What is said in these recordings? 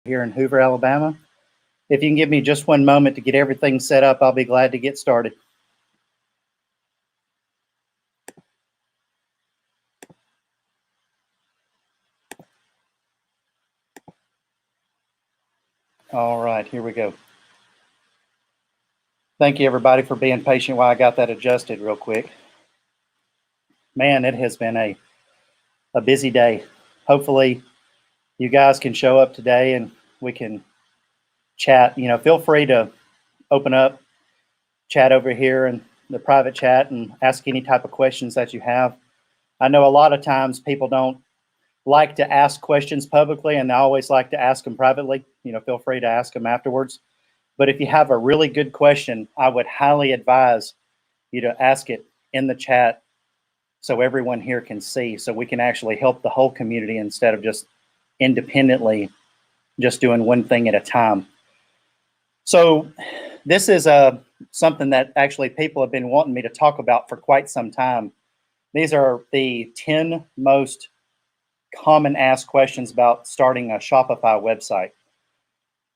here in Hoover, Alabama. If you can give me just one moment to get everything set up, I'll be glad to get started. All right, here we go. Thank you, everybody, for being patient while I got that adjusted real quick. Man, it has been a busy day. Hopefully, you guys can show up today and we can chat. Feel free to open up, chat over here in the private chat and ask any type of questions that you have. I know a lot of times people don't like to ask questions publicly, and I always like to ask them privately. Feel free to ask them afterwards. But if you have a really good question, I would highly advise you to ask it in the chat so everyone here can see, so we can actually help the whole community instead of just independently just doing one thing at a time. So this is something that actually people have been wanting me to talk about for quite some time. These are the 10 most common asked questions about starting a Shopify website.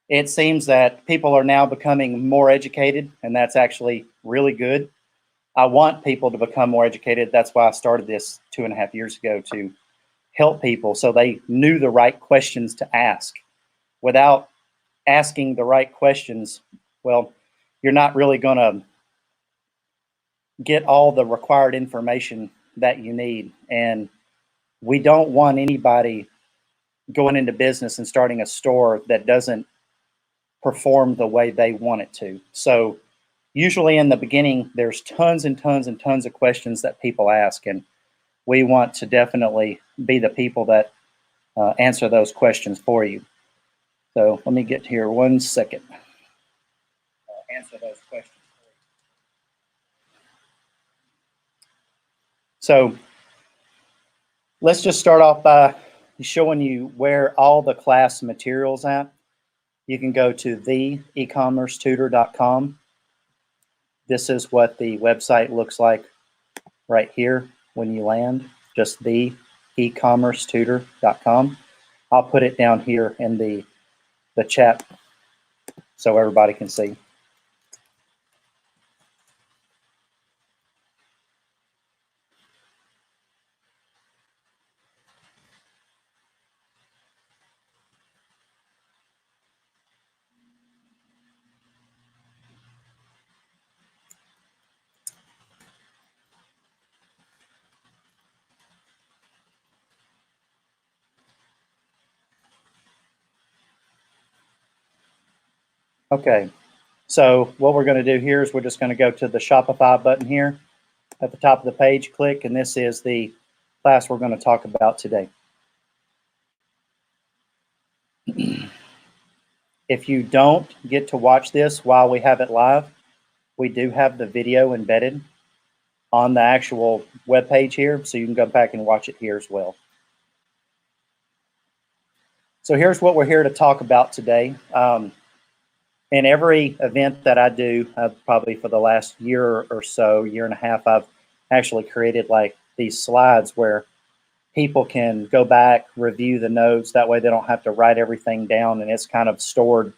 It seems that people are now becoming more educated, and that's actually really good. I want people to become more educated. That's why I started this 2.5 years ago, to help people so they knew the right questions to ask. Without asking the right questions, well, you're not really going to get all the required information that you need. And we don't want anybody going into business and starting a store that doesn't perform the way they want it to. So usually in the beginning, there's tons and tons and tons of questions that people ask, and we want to definitely be the people that answer those questions for you. So let me get here 1 second. Answer those questions for you. So let's just start off by showing you where all the class materials at. You can go to theecommercetutor.com. This is what the website looks like right here when you land, just theecommercetutor.com. I'll put it down here in the chat so everybody can see. Okay, so what we're going to do here is we're just going to go to the Shopify button here at the top of the page, click, and this is the class we're going to talk about today. If you don't get to watch this while we have it live, we do have the video embedded on the actual web page here, so you can go back and watch it here as well. So here's what we're here to talk about today. In every event that I do, probably for the last year or so, year and a half, I've actually created like these slides where people can go back, review the notes. That way they don't have to write everything down, and it's kind of stored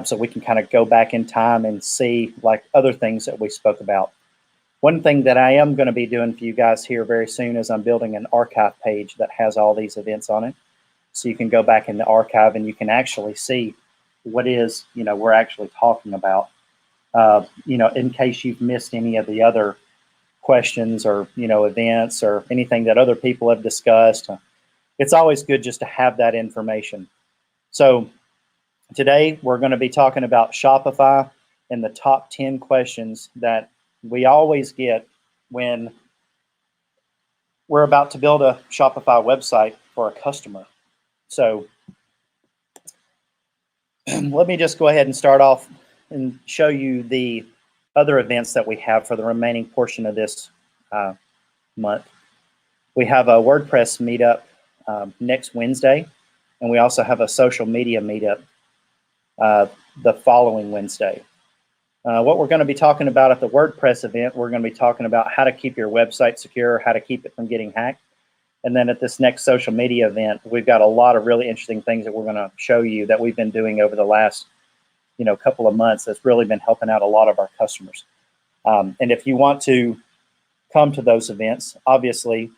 so we can kind of go back in time and see like other things that we spoke about. One thing that I am going to be doing for you guys here very soon is I'm building an archive page that has all these events on it. So you can go back in the archive and you can actually see what is, we're actually talking about, in case you've missed any of the other questions or, events or anything that other people have discussed. It's always good just to have that information. So today we're going to be talking about Shopify and the top 10 questions that we always get when we're about to build a Shopify website for a customer. So let me just go ahead and start off and show you the other events that we have for the remaining portion of this month. We have a WordPress meetup next Wednesday, and we also have a social media meetup the following Wednesday. What we're going to be talking about at the WordPress event, we're going to be talking about how to keep your website secure, how to keep it from getting hacked. And then at this next social media event, we've got a lot of really interesting things that we're going to show you that we've been doing over the last, couple of months that's really been helping out a lot of our customers. And if you want to come to those events, obviously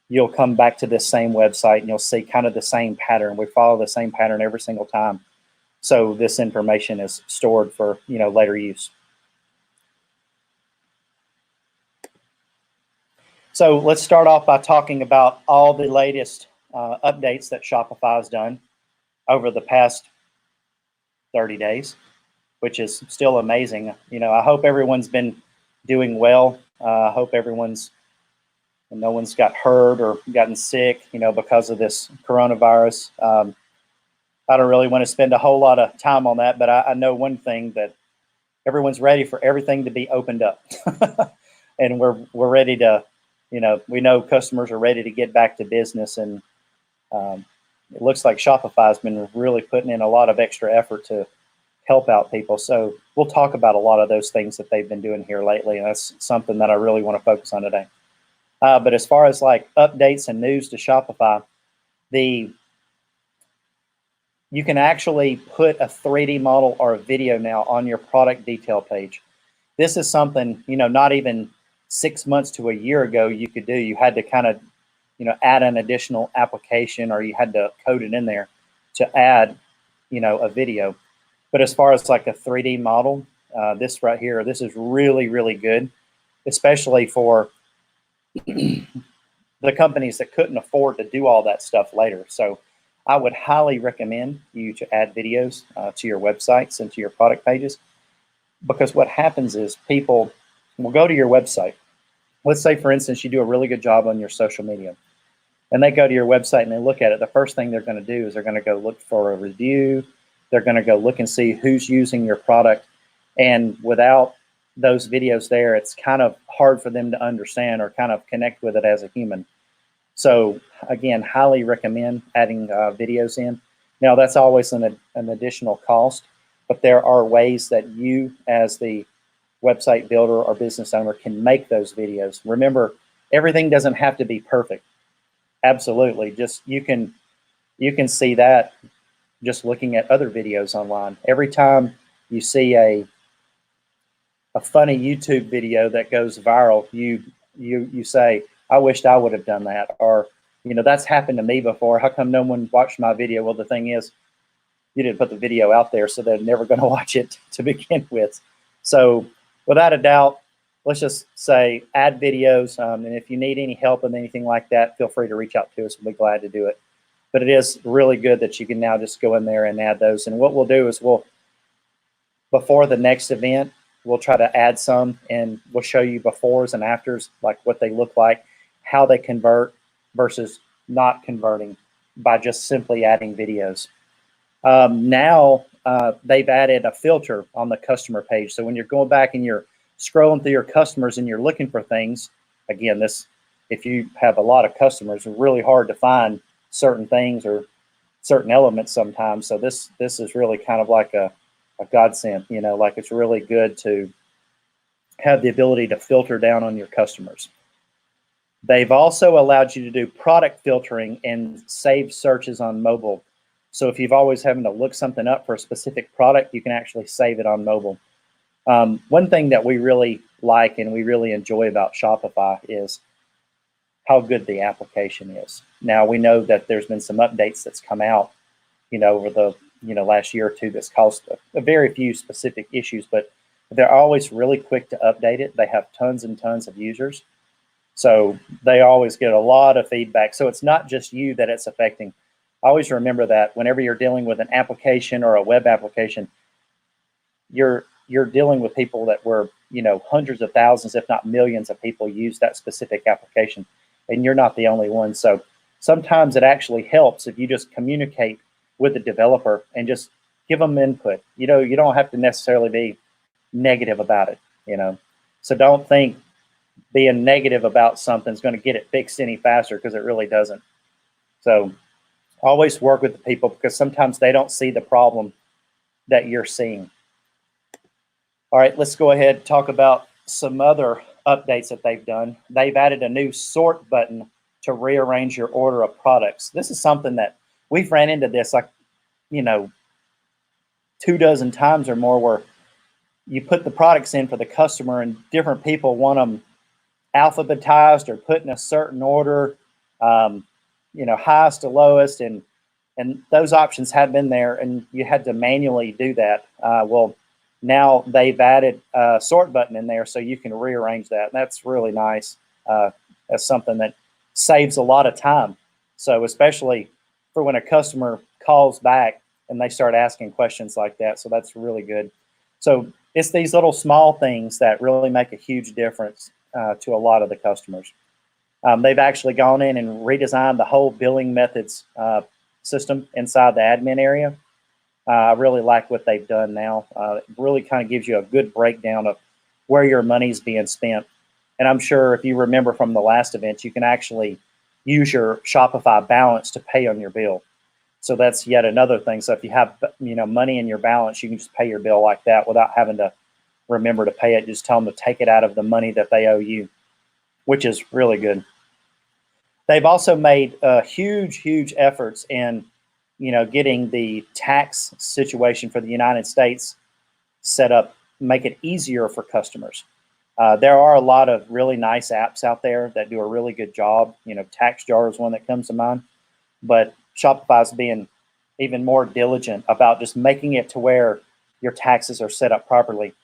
you'll come back to this same website and you'll see kind of the same pattern. We follow the same pattern every single time. So this information is stored for, later use. So let's start off by talking about all the latest updates that Shopify has done over the past 30 days, which is still amazing. I hope everyone's been doing well. I hope no one's got hurt or gotten sick, because of this coronavirus. I don't really want to spend a whole lot of time on that, but I know one thing, that everyone's ready for everything to be opened up. And we're ready to, we know customers are ready to get back to business, and it looks like Shopify has been really putting in a lot of extra effort to help out people. So we'll talk about a lot of those things that they've been doing here lately, and that's something that I really want to focus on today. But as far as like updates and news to Shopify, you can actually put a 3D model or a video now on your product detail page. This is something, not even 6 months to a year ago you could do. You had to kind of, add an additional application, or you had to code it in there to add, a video. But as far as like a 3D model, this right here, this is really, really good, especially for the companies that couldn't afford to do all that stuff later. So I would highly recommend you to add videos to your websites and to your product pages, because what happens is people will go to your website. Let's say, for instance, you do a really good job on your social media, and they go to your website and they look at it. The first thing they're going to do is they're going to go look for a review. They're going to go look and see who's using your product. And without those videos there, it's kind of hard for them to understand or kind of connect with it as a human. So again, highly recommend adding videos in. Now that's always an additional cost, but there are ways that you as the website builder or business owner can make those videos. Remember, everything doesn't have to be perfect. Absolutely. Just you can see that just looking at other videos online. Every time you see a funny YouTube video that goes viral, you say, I wished I would have done that, or that's happened to me before. How come no one watched my video? Well, the thing is, you didn't put the video out there, so they're never going to watch it to begin with. So without a doubt, let's just say add videos, and if you need any help with anything like that, feel free to reach out to us. We'll be glad to do it. But it is really good that you can now just go in there and add those. And what we'll do is before the next event, we'll try to add some, and we'll show you befores and afters, like what they look like, how they convert versus not converting by just simply adding videos. Now they've added a filter on the customer page. So when you're going back and you're scrolling through your customers and you're looking for things, again, if you have a lot of customers, it's really hard to find certain things or certain elements sometimes. So this is really kind of like a godsend, like it's really good to have the ability to filter down on your customers. They've also allowed you to do product filtering and save searches on mobile. So if you've always having to look something up for a specific product, you can actually save it on mobile. One thing that we really like and we really enjoy about Shopify is how good the application is. Now we know that there's been some updates that's come out, over the last year or two that's caused a very few specific issues, but they're always really quick to update it. They have tons and tons of users, so they always get a lot of feedback. So it's not just you that it's affecting. Always remember that whenever you're dealing with an application or a web application, you're dealing with people that were, hundreds of thousands, if not millions of people use that specific application, and you're not the only one. So sometimes it actually helps if you just communicate with the developer and just give them input. You don't have to necessarily be negative about it, So don't think being negative about something is going to get it fixed any faster, because it really doesn't. So always work with the people, because sometimes they don't see the problem that you're seeing. All right, let's go ahead and talk about some other updates that they've done. They've added a new sort button to rearrange your order of products. This is something that we've ran into this, like, 24 times or more, where you put the products in for the customer and different people want them alphabetized or put in a certain order, highest to lowest, and those options had been there, and you had to manually do that. Well, now they've added a sort button in there, so you can rearrange that. And that's really nice. That's something that saves a lot of time. So especially for when a customer calls back and they start asking questions like that. So that's really good. So it's these little small things that really make a huge difference to a lot of the customers. They've actually gone in and redesigned the whole billing methods system inside the admin area. I really like what they've done now. It really kind of gives you a good breakdown of where your money's being spent. And I'm sure if you remember from the last event, you can actually use your Shopify balance to pay on your bill. So that's yet another thing. So if you have money in your balance, you can just pay your bill like that without having to remember to pay it. Just tell them to take it out of the money that they owe you, which is really good. They've also made huge efforts in getting the tax situation for the United States set up, make it easier for customers. There are a lot of really nice apps out there that do a really good job. TaxJar is one that comes to mind, but Shopify's being even more diligent about just making it to where your taxes are set up properly.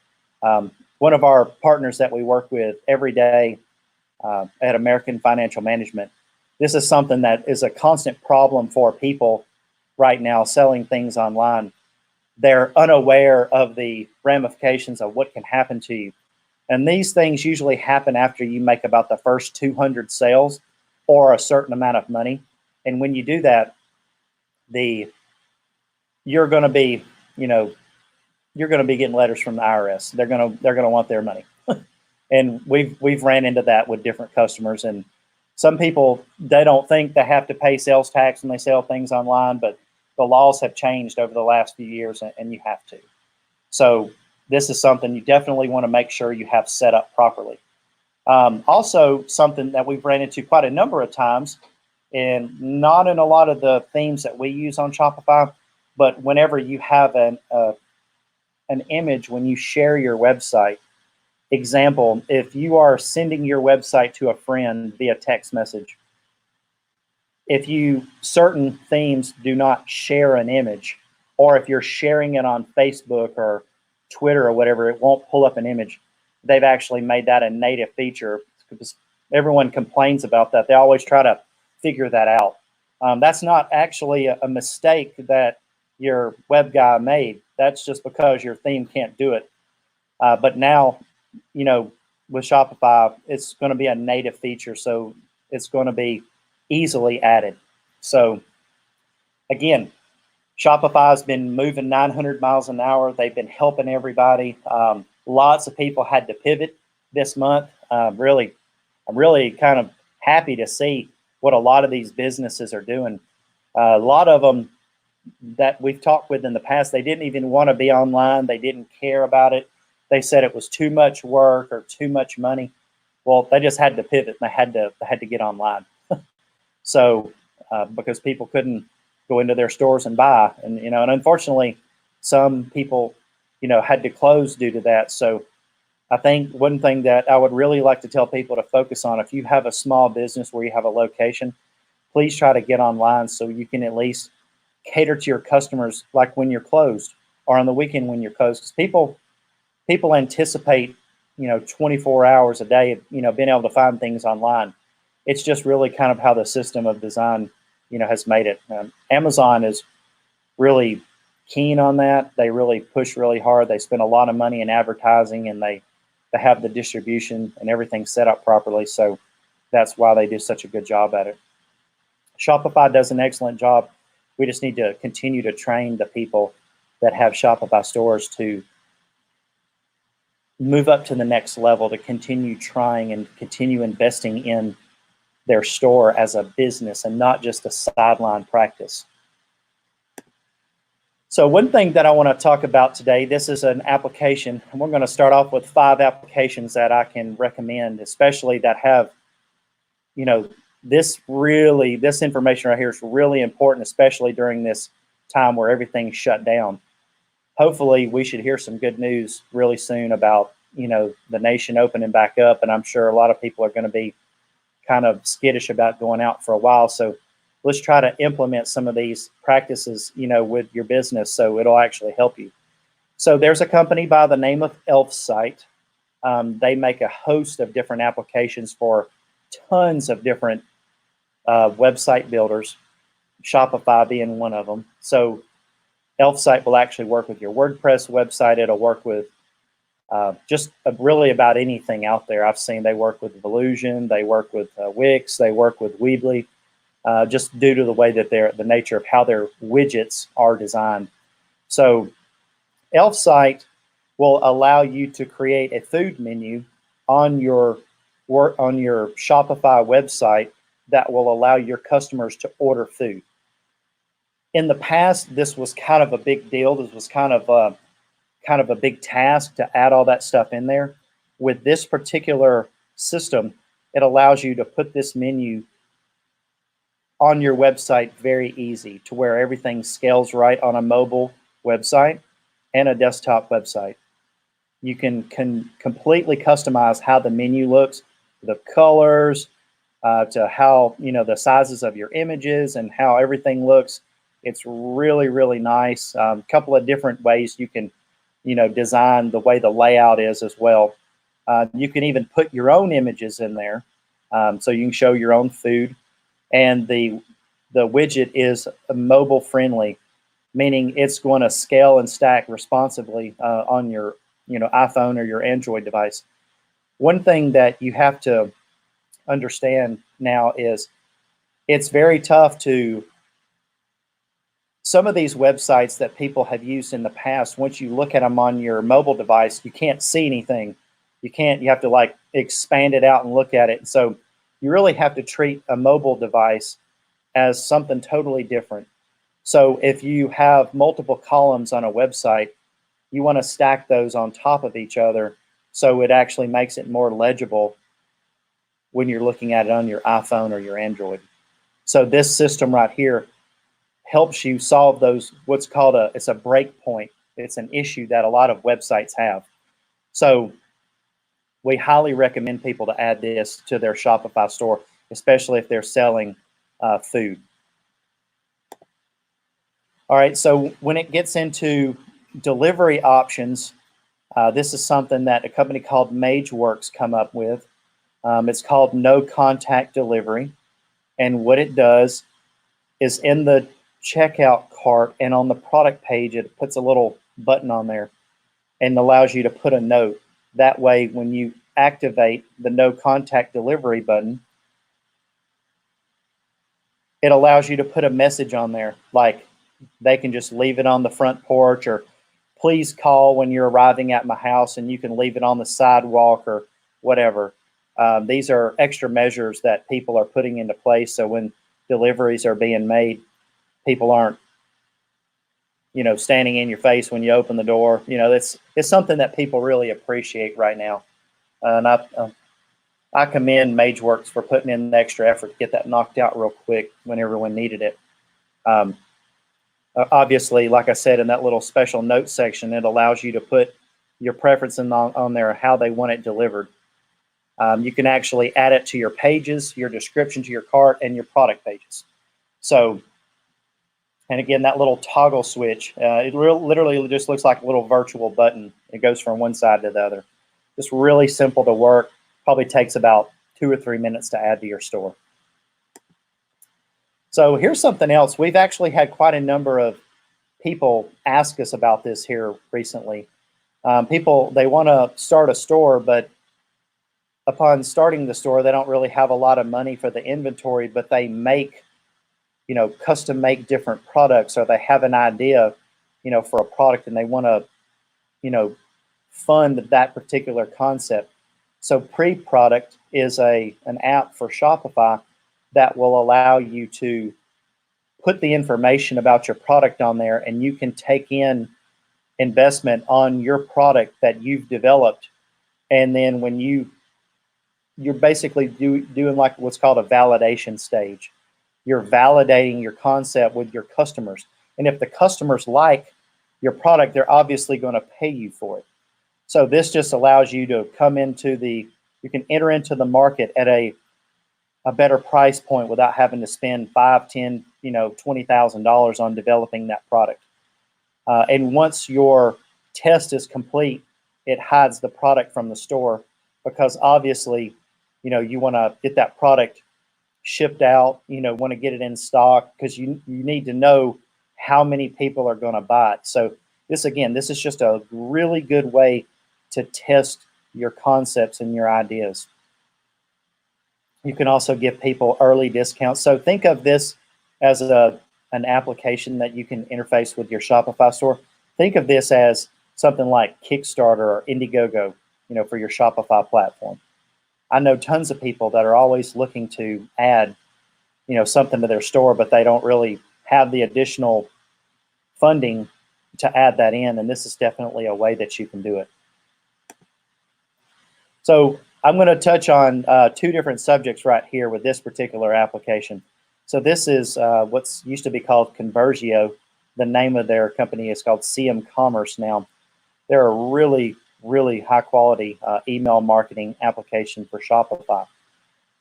One of our partners that we work with every day at American Financial Management, this is something that is a constant problem for people right now selling things online. They're unaware of the ramifications of what can happen to you. And these things usually happen after you make about the first 200 sales or a certain amount of money. And when you do that, you're going to be getting letters from the IRS. They're going to want their money. And we've ran into that with different customers. And some people, they don't think they have to pay sales tax when they sell things online, but the laws have changed over the last few years, and you have to. So this is something you definitely want to make sure you have set up properly. Also, something that we've ran into quite a number of times, and not in a lot of the themes that we use on Shopify, but whenever you have an image, when you share your website, example, if you are sending your website to a friend via text message, if certain themes do not share an image, or if you're sharing it on Facebook or Twitter or whatever, it won't pull up an image. They've actually made that a native feature because everyone complains about that. They always try to figure that out. That's not actually a mistake that your web guy made. That's just because your theme can't do it. But now, with Shopify, it's going to be a native feature, so it's going to be easily added. So again, Shopify has been moving 900 miles an hour. They've been helping everybody. Lots of people had to pivot this month. I'm really kind of happy to see what a lot of these businesses are doing. A lot of them that we've talked with in the past, they didn't even want to be online. They didn't care about it. They said it was too much work or too much money. Well, they just had to pivot. And they had to get online. So because people couldn't go into their stores and buy, and unfortunately, some people had to close due to that. So I think one thing that I would really like to tell people to focus on, if you have a small business where you have a location, please try to get online so you can at least cater to your customers, like when you're closed or on the weekend when you're closed. Because people anticipate 24 hours a day being able to find things online. It's just really kind of how the system of design has made it. Amazon is really keen on that. They really push really hard. They spend a lot of money in advertising, and they have the distribution and everything set up properly. So that's why they do such a good job at it. Shopify does an excellent job. We just need to continue to train the people that have Shopify stores to move up to the next level, to continue trying and continue investing in their store as a business and not just a sideline practice. So one thing that I want to talk about today, this is an application, and we're going to start off with 5 applications that I can recommend, especially that have, this information right here is really important, especially during this time where everything's shut down. Hopefully we should hear some good news really soon about, the nation opening back up. And I'm sure a lot of people are going to be kind of skittish about going out for a while. So let's try to implement some of these practices, with your business so it'll actually help you. So there's a company by the name of Elfsight. They make a host of different applications for tons of different website builders, Shopify being one of them. So Elfsight will actually work with your WordPress website. It'll work with really about anything out there. I've seen they work with Volusion, they work with Wix, they work with Weebly, just due to the way that the nature of how their widgets are designed. So Elfsight will allow you to create a food menu on your Shopify website that will allow your customers to order food. In the past, this was kind of a big deal. This was kind of a big task to add all that stuff in there. With this particular system, it allows you to put this menu on your website very easy, to where everything scales right on a mobile website and a desktop website. You can completely customize how the menu looks, the colors, to how, the sizes of your images and how everything looks. It's really, really nice. Couple of different ways you can, design the way the layout is as well. You can even put your own images in there, so you can show your own food. And the widget is mobile friendly, meaning it's going to scale and stack responsibly on your iPhone or your Android device. One thing that you have to understand now is it's very tough to, some of these websites that people have used in the past, once you look at them on your mobile device, you can't see anything. You have to like expand it out and look at it. So you really have to treat a mobile device as something totally different. So if you have multiple columns on a website, you want to stack those on top of each other so it actually makes it more legible when you're looking at it on your iPhone or your Android. So this system right here helps you solve those, what's called it's a break point. It's an issue that a lot of websites have. So we highly recommend people to add this to their Shopify store, especially if they're selling food. All right, so when it gets into delivery options, this is something that a company called MageWorks come up with. It's called no contact delivery. And what it does is in the checkout cart and on the product page, it puts a little button on there and allows you to put a note. That way, when you activate the no contact delivery button, it allows you to put a message on there, like they can just leave it on the front porch, or please call when you're arriving at my house, and you can leave it on the sidewalk or whatever. These are extra measures that people are putting into place, so when deliveries are being made, people aren't, standing in your face when you open the door. It's something that people really appreciate right now. And I commend MageWorks for putting in the extra effort to get that knocked out real quick when everyone needed it. Obviously, like I said, in that little special notes section, it allows you to put your preference on there, how they want it delivered. You can actually add it to your pages, your description to your cart, and your product pages. So, and again, that little toggle switch, it literally just looks like a little virtual button. It goes from one side to the other. Just really simple to work. Probably takes about 2 or 3 minutes to add to your store. So here's something else. We've actually had quite a number of people ask us about this here recently. People, they want to start a store, but upon starting the store, they don't really have a lot of money for the inventory, but they make, custom make different products, or they have an idea, for a product, and they want to, fund that particular concept. So Pre-Product is an app for Shopify that will allow you to put the information about your product on there, and you can take in investment on your product that you've developed. And then when you you're basically doing like what's called a validation stage. You're validating your concept with your customers. And if the customers like your product, they're obviously going to pay you for it. So this just allows you to come into you can enter into the market at a better price point without having to spend $5, $10, $20,000 on developing that product. And once your test is complete, it hides the product from the store because obviously, you want to get that product shipped out, want to get it in stock because you need to know how many people are going to buy it. So this is just a really good way to test your concepts and your ideas. You can also give people early discounts. So think of this as an application that you can interface with your Shopify store. Think of this as something like Kickstarter or Indiegogo, for your Shopify platform. I know tons of people that are always looking to add, something to their store, but they don't really have the additional funding to add that in. And this is definitely a way that you can do it. So I'm going to touch on two different subjects right here with this particular application. So this is what's used to be called Conversio. The name of their company is called CM Commerce now. They're a really, really high quality email marketing application for Shopify.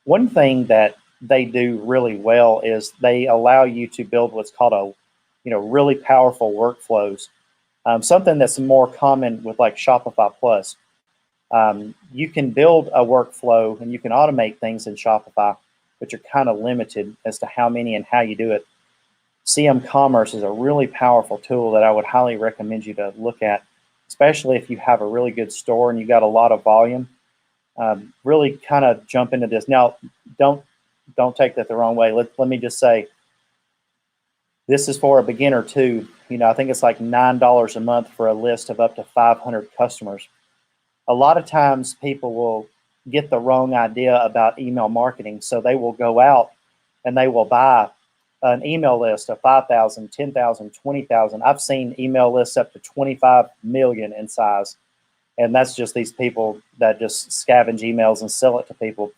One thing that they do really well is they allow you to build what's called really powerful workflows. Something that's more common with like Shopify Plus. You can build a workflow and you can automate things in Shopify, but you're kind of limited as to how many and how you do it. CM Commerce is a really powerful tool that I would highly recommend you to look at, especially if you have a really good store and you got a lot of volume. Really kind of jump into this. Now, don't take that the wrong way. Let me just say, this is for a beginner too. I think it's like $9 a month for a list of up to 500 customers. A lot of times people will get the wrong idea about email marketing. So they will go out and they will buy an email list of 5,000, 10,000, 20,000. I've seen email lists up to 25 million in size. And that's just these people that just scavenge emails and sell it to people.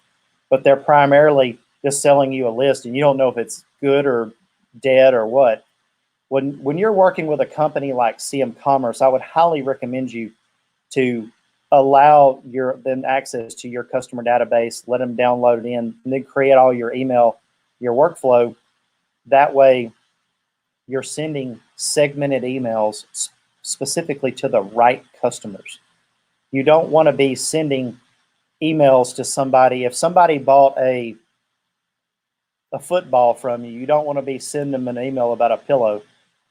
But they're primarily just selling you a list and you don't know if it's good or dead or what. When you're working with a company like CM Commerce, I would highly recommend you to allow them access to your customer database, let them download it in, and then create all your email, your workflow. That way, you're sending segmented emails specifically to the right customers. You don't want to be sending emails to somebody. If somebody bought a football from you, you don't want to be sending them an email about a pillow.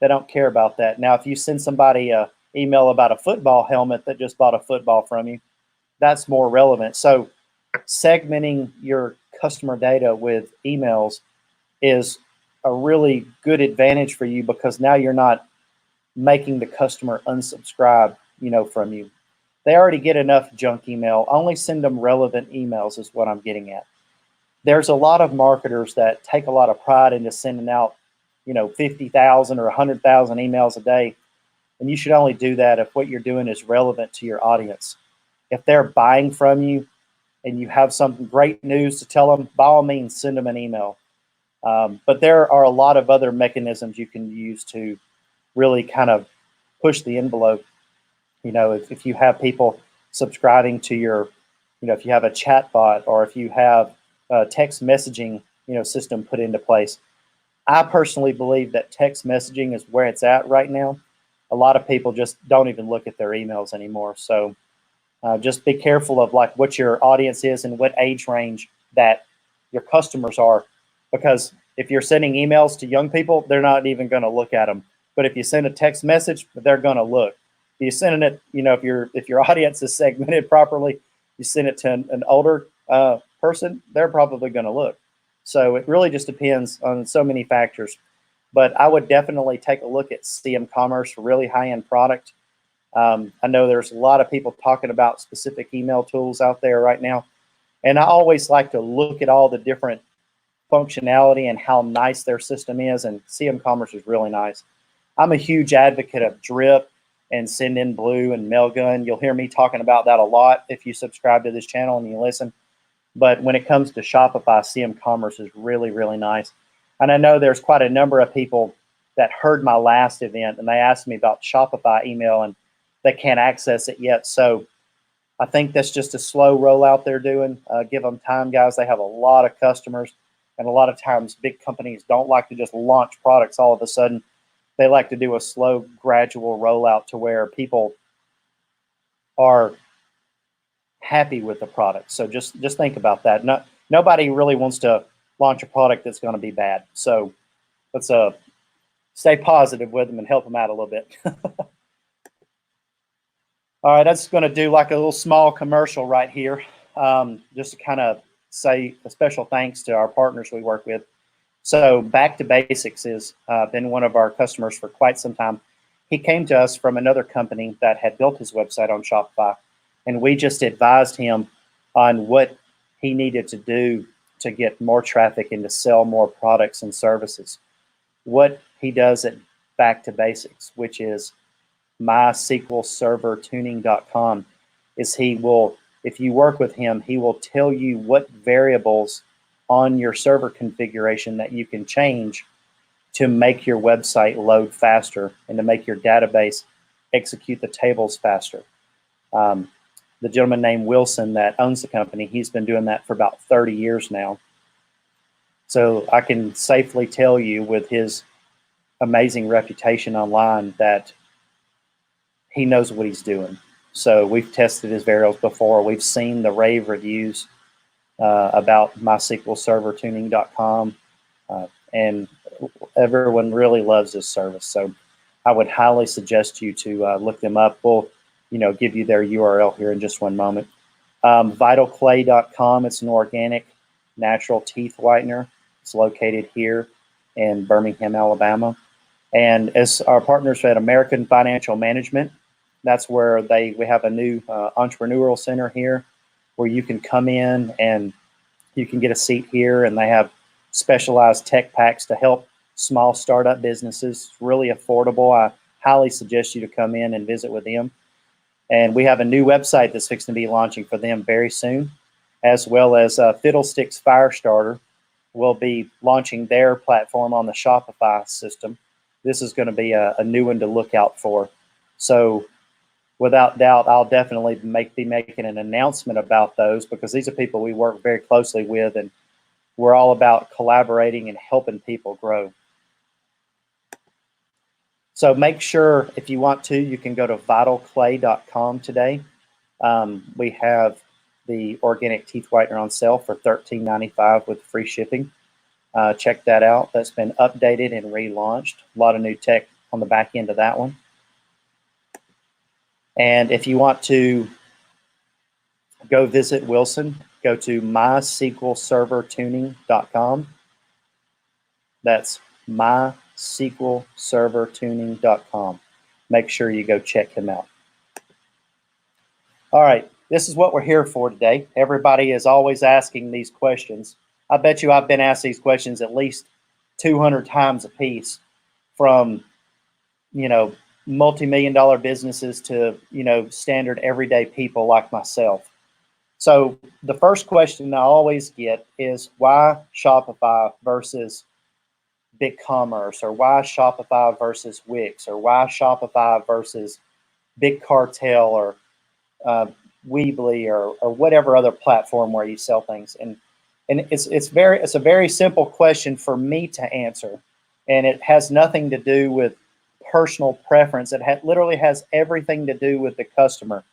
They don't care about that. Now, if you send somebody a email about a football helmet that just bought a football from you, that's more relevant. So segmenting your customer data with emails is a really good advantage for you because now you're not making the customer unsubscribe, from you. They already get enough junk email. Only send them relevant emails is what I'm getting at. There's a lot of marketers that take a lot of pride into sending out, 50,000 or 100,000 emails a day. And you should only do that if what you're doing is relevant to your audience. If they're buying from you and you have some great news to tell them, by all means, send them an email. But there are a lot of other mechanisms you can use to really kind of push the envelope. If you have people subscribing to your, if you have a chat bot or if you have a text messaging, system put into place. I personally believe that text messaging is where it's at right now. A lot of people just don't even look at their emails anymore. So just be careful of like what your audience is and what age range that your customers are. Because if you're sending emails to young people, they're not even going to look at them. But if you send a text message, they're going to look. If you send it, if your audience is segmented properly, you send it to an older person, they're probably going to look. So it really just depends on so many factors. But I would definitely take a look at CM Commerce, really high-end product. I know there's a lot of people talking about specific email tools out there right now. And I always like to look at all the different functionality and how nice their system is. And CM Commerce is really nice. I'm a huge advocate of Drip and Sendinblue and Mailgun. You'll hear me talking about that a lot if you subscribe to this channel and you listen. But when it comes to Shopify, CM Commerce is really, really nice. And I know there's quite a number of people that heard my last event and they asked me about Shopify email and they can't access it yet. So I think that's just a slow rollout they're doing. Give them time, guys. They have a lot of customers. And a lot of times big companies don't like to just launch products all of a sudden. They like to do a slow, gradual rollout to where people are happy with the product. So just think about that. Nobody really wants to launch a product that's going to be bad. So let's stay positive with them and help them out a little bit. All right, that's going to do like a little small commercial right here, just to kind of say a special thanks to our partners we work with. So Back to Basics has been one of our customers for quite some time. He came to us from another company that had built his website on Shopify, and we just advised him on what he needed to do to get more traffic and to sell more products and services. What he does at Back to Basics, which is MySQLServerTuning.com, is he will, if you work with him, he will tell you what variables on your server configuration that you can change to make your website load faster and to make your database execute the tables faster. The gentleman named Wilson that owns the company, he's been doing that for about 30 years now. So I can safely tell you with his amazing reputation online that he knows what he's doing. So we've tested his variables before. We've seen the rave reviews about MySQLServerTuning.com, and everyone really loves his service. So I would highly suggest you to look them up. We'll give you their URL here in just one moment. VitalClay.com, it's an organic natural teeth whitener. It's located here in Birmingham, Alabama. And as our partners at American Financial Management, that's where we have a new entrepreneurial center here where you can come in and you can get a seat here, and they have specialized tech packs to help small startup businesses. It's really affordable. I highly suggest you to come in and visit with them. And we have a new website that's fixing to be launching for them very soon, as well as Fiddlesticks Firestarter will be launching their platform on the Shopify system. This is going to be a new one to look out for. So without doubt, I'll definitely be making an announcement about those, because these are people we work very closely with, and we're all about collaborating and helping people grow. So make sure, if you want to, you can go to VitalClay.com today. We have the organic teeth whitener on sale for $13.95 with free shipping. Check that out. That's been updated and relaunched. A lot of new tech on the back end of that one. And if you want to go visit Wilson, go to MySQLServerTuning.com. That's MySQLServerTuning.com. Make sure you go check him out. All right, this is what we're here for today. Everybody is always asking these questions. I bet you I've been asked these questions at least 200 times a piece, from, multi-million-dollar businesses to, standard everyday people like myself. So the first question I always get is, why Shopify versus BigCommerce, or why Shopify versus Wix, or why Shopify versus Big Cartel, or Weebly, or whatever other platform where you sell things. And it's a very simple question for me to answer, and it has nothing to do with personal preference. It literally has everything to do with the customer.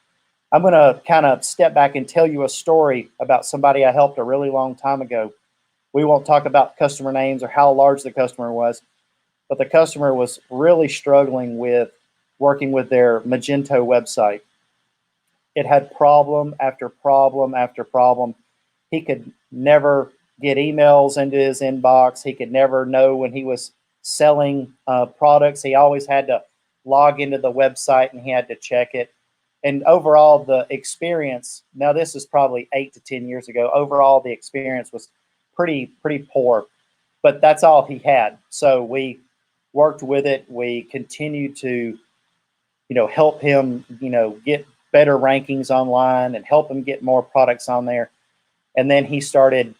I'm going to kind of step back and tell you a story about somebody I helped a really long time ago. We won't talk about customer names or how large the customer was, but the customer was really struggling with working with their Magento website. It had problem after problem after problem. He could never get emails into his inbox. He could never know when he was selling products. He always had to log into the website and he had to check it. And overall, the experience, now this is probably 8 to 10 years ago, overall the experience was pretty poor, but that's all he had. So we worked with it. We continued to, help him, get better rankings online and help him get more products on there. And then he started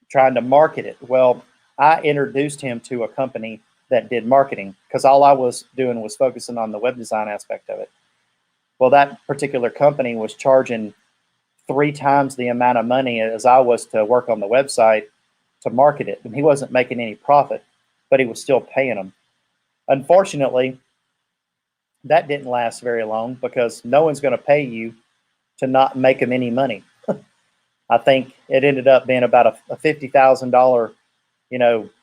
trying to market it. Well, I introduced him to a company that did marketing because all I was doing was focusing on the web design aspect of it. Well, that particular company was charging 3 times the amount of money as I was to work on the website to market it. And he wasn't making any profit, but he was still paying them. Unfortunately, that didn't last very long because no one's going to pay you to not make them any money. I think it ended up being about a $50,000,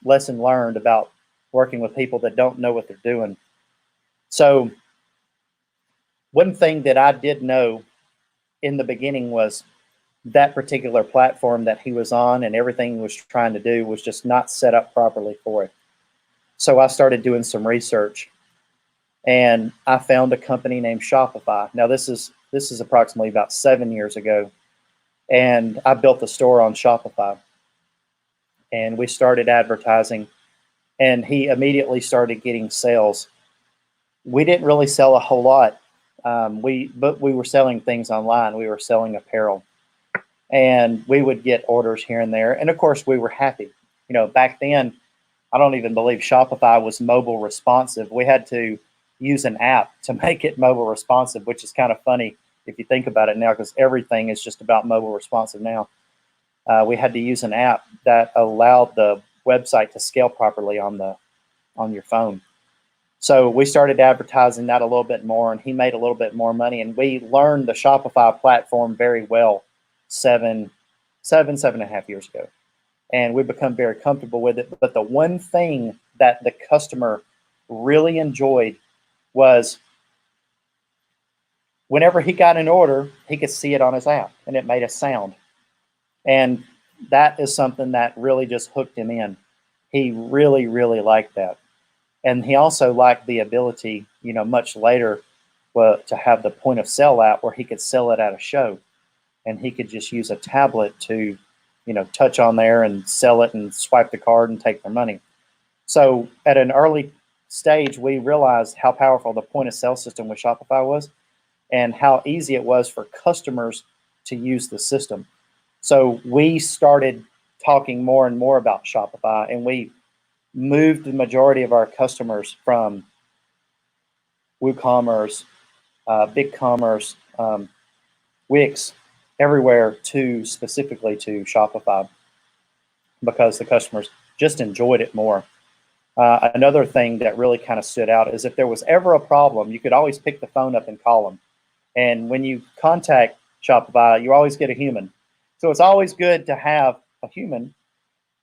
lesson learned about working with people that don't know what they're doing. So one thing that I did know in the beginning was that particular platform that he was on and everything he was trying to do was just not set up properly for it. So I started doing some research and I found a company named Shopify. Now this is approximately about 7 years ago. And I built the store on Shopify and we started advertising and he immediately started getting sales. We didn't really sell a whole lot. But we were selling things online. We were selling apparel and we would get orders here and there. And of course we were happy. Back then, I don't even believe Shopify was mobile responsive. We had to use an app to make it mobile responsive, which is kind of funny if you think about it now, because everything is just about mobile responsive now. We had to use an app that allowed the website to scale properly on your phone. So we started advertising that a little bit more, and he made a little bit more money. And we learned the Shopify platform very well 7.5 years ago. And we've become very comfortable with it. But the one thing that the customer really enjoyed was whenever he got an order, he could see it on his app and it made a sound. And that is something that really just hooked him in. He really, really liked that. And he also liked the ability, much later, to have the point of sale app where he could sell it at a show. And he could just use a tablet to, touch on there and sell it and swipe the card and take their money. So at an early stage, we realized how powerful the point of sale system with Shopify was and how easy it was for customers to use the system. So we started talking more and more about Shopify, and we moved the majority of our customers from WooCommerce, BigCommerce, Wix, everywhere specifically to Shopify because the customers just enjoyed it more. Another thing that really kind of stood out is if there was ever a problem, you could always pick the phone up and call them. And when you contact Shopify, you always get a human. So it's always good to have a human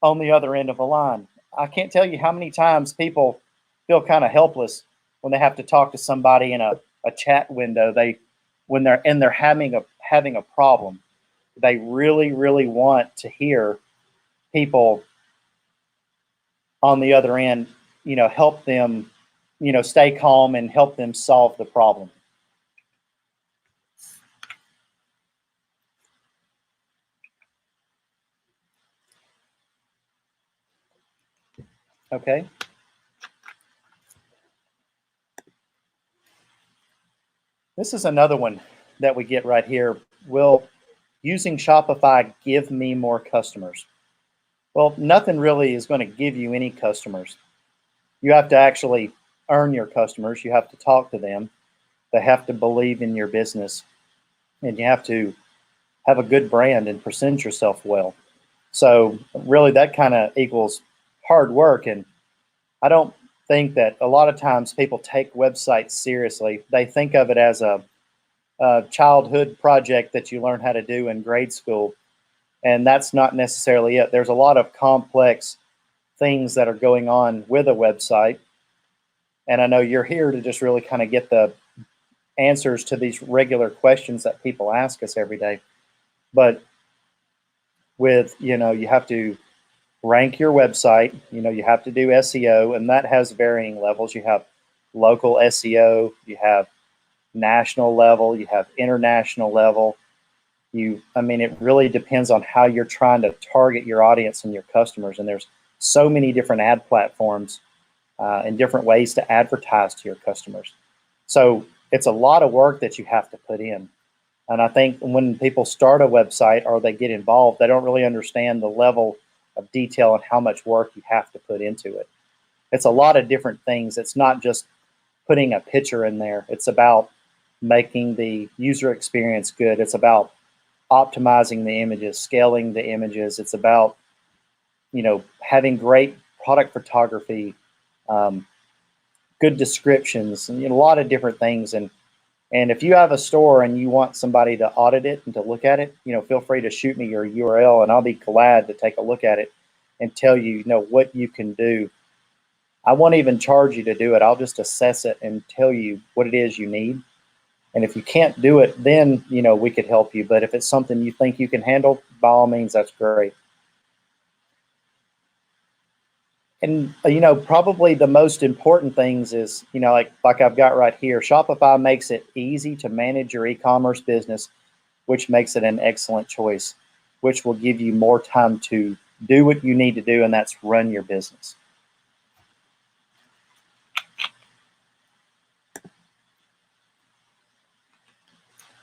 on the other end of a line. I can't tell you how many times people feel kind of helpless when they have to talk to somebody in a chat window. When they're having a problem, they really, really want to hear people on the other end, help them, stay calm and help them solve the problem. Okay. This is another one that we get right here. Will using Shopify give me more customers? Well, nothing really is going to give you any customers. You have to actually earn your customers. You have to talk to them. They have to believe in your business. And you have to have a good brand and present yourself well. So really that kind of equals hard work. And I don't think that a lot of times people take websites seriously. They think of it as a childhood project that you learn how to do in grade school. And that's not necessarily it. There's a lot of complex things that are going on with a website. And I know you're here to just really kind of get the answers to these regular questions that people ask us every day. But with, you have to rank your website, you have to do SEO, and that has varying levels. You have local SEO, you have national level, you have international level. It really depends on how you're trying to target your audience and your customers. And there's so many different ad platforms and different ways to advertise to your customers. So it's a lot of work that you have to put in. And I think when people start a website or they get involved, they don't really understand the level of detail and how much work you have to put into it. It's a lot of different things. It's not just putting a picture in there. It's about making the user experience good. It's about optimizing the images, scaling the images. It's about, having great product photography, um, good descriptions, and a lot of different things. And if you have a store and you want somebody to audit it and to look at it, feel free to shoot me your URL and I'll be glad to take a look at it and tell you, what you can do. I won't even charge you to do it. I'll just assess it and tell you what it is you need. And if you can't do it, then, we could help you. But if it's something you think you can handle, by all means, that's great. And, probably the most important things is, like I've got right here, Shopify makes it easy to manage your e-commerce business, which makes it an excellent choice, which will give you more time to do what you need to do, and that's run your business.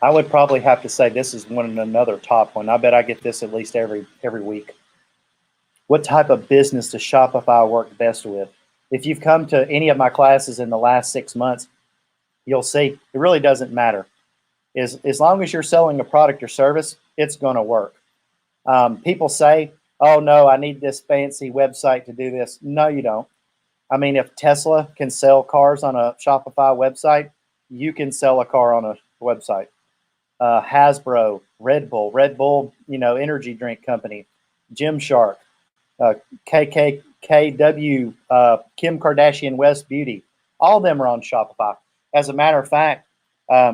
I would probably have to say this is another top one. I bet I get this at least every week. What type of business does Shopify work best with? If you've come to any of my classes in the last 6 months, you'll see it really doesn't matter. As long as you're selling a product or service, it's going to work. People say, oh, no, I need this fancy website to do this. No, you don't. I mean, if Tesla can sell cars on a Shopify website, you can sell a car on a website. Hasbro, Red Bull, energy drink company, Gymshark, KKKW, Kim Kardashian West Beauty, all of them are on Shopify. As a matter of fact,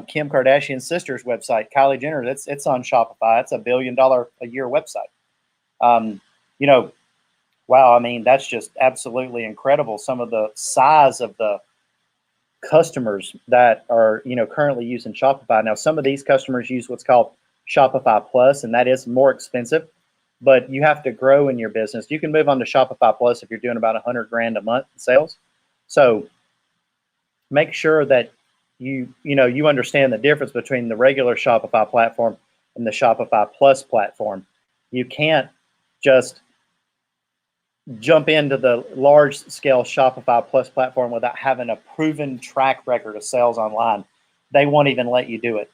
Kim Kardashian's sister's website, Kylie Jenner, it's on Shopify. It's $1 billion a year website. Wow, I mean, that's just absolutely incredible. Some of the size of the customers that are, currently using Shopify. Now, some of these customers use what's called Shopify Plus, and that is more expensive, but you have to grow in your business. You can move on to Shopify Plus if you're doing about 100 grand a month in sales. So make sure that you understand the difference between the regular Shopify platform and the Shopify Plus platform. You can't just jump into the large scale Shopify Plus platform without having a proven track record of sales online. They won't even let you do it.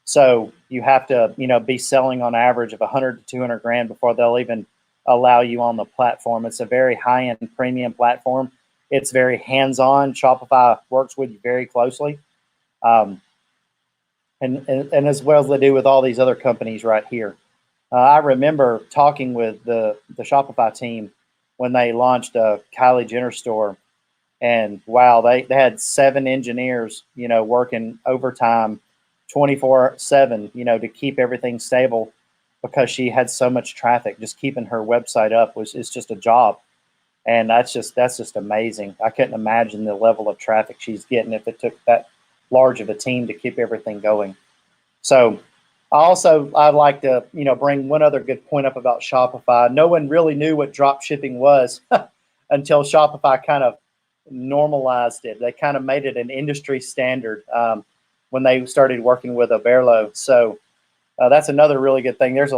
So you have to, be selling on average of 100 to 200 grand before they'll even allow you on the platform. It's a very high-end premium platform. It's very hands-on. Shopify works with you very closely. And as well as they do with all these other companies right here. I remember talking with the Shopify team when they launched a Kylie Jenner store, and wow, they had 7 engineers, working overtime 24/7, to keep everything stable because she had so much traffic. Just keeping her website up is just a job. And that's just amazing. I couldn't imagine the level of traffic she's getting if it took that large of a team to keep everything going. So I'd like to, bring one other good point up about Shopify. No one really knew what drop shipping was until Shopify kind of normalized it. They kind of made it an industry standard when they started working with Oberlo. So that's another really good thing. There's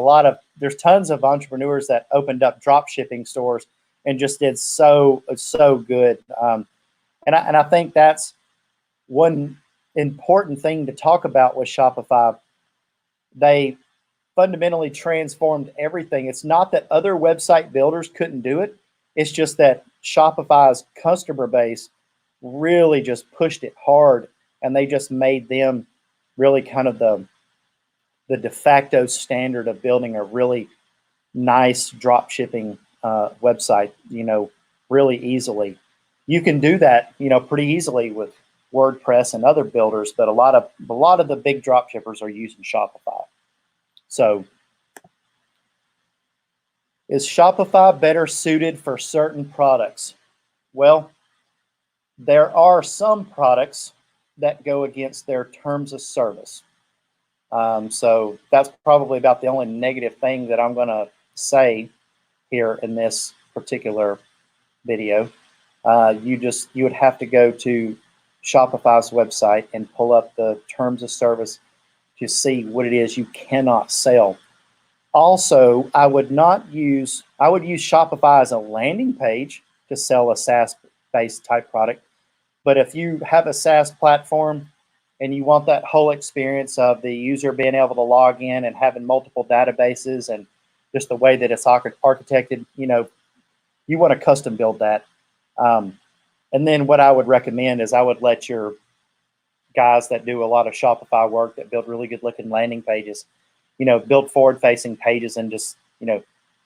tons of entrepreneurs that opened up drop shipping stores and just did so good. And I think that's one important thing to talk about with Shopify. They fundamentally transformed everything. It's not that other website builders couldn't do it. It's just that Shopify's customer base really just pushed it hard, and they just made them really kind of the de facto standard of building a really nice drop shipping website, really easily. You can do that, pretty easily with WordPress and other builders, but a lot of the big drop shippers are using Shopify. So is Shopify better suited for certain products? Well, there are some products that go against their terms of service. So that's probably about the only negative thing that I'm going to say here in this particular video. You would have to go to Shopify's website and pull up the terms of service to see what it is you cannot sell. Also, I would use Shopify as a landing page to sell a SaaS-based type product. But if you have a SaaS platform and you want that whole experience of the user being able to log in and having multiple databases and just the way that it's architected, you want to custom build that. And then what I would recommend is I would let your guys that do a lot of Shopify work that build really good looking landing pages, build forward facing pages and just,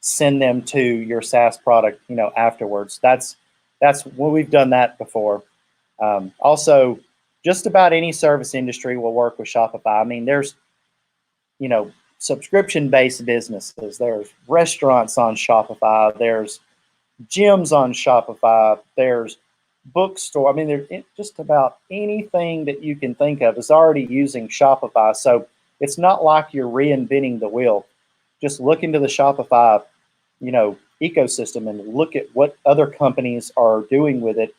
send them to your SaaS product, afterwards. That's we've done that before. Also, just about any service industry will work with Shopify. I mean, there's, subscription-based businesses. There's restaurants on Shopify. There's gyms on Shopify. There's bookstore. I mean, there's just about anything that you can think of is already using Shopify. So it's not like you're reinventing the wheel. Just look into the Shopify, ecosystem and look at what other companies are doing with it.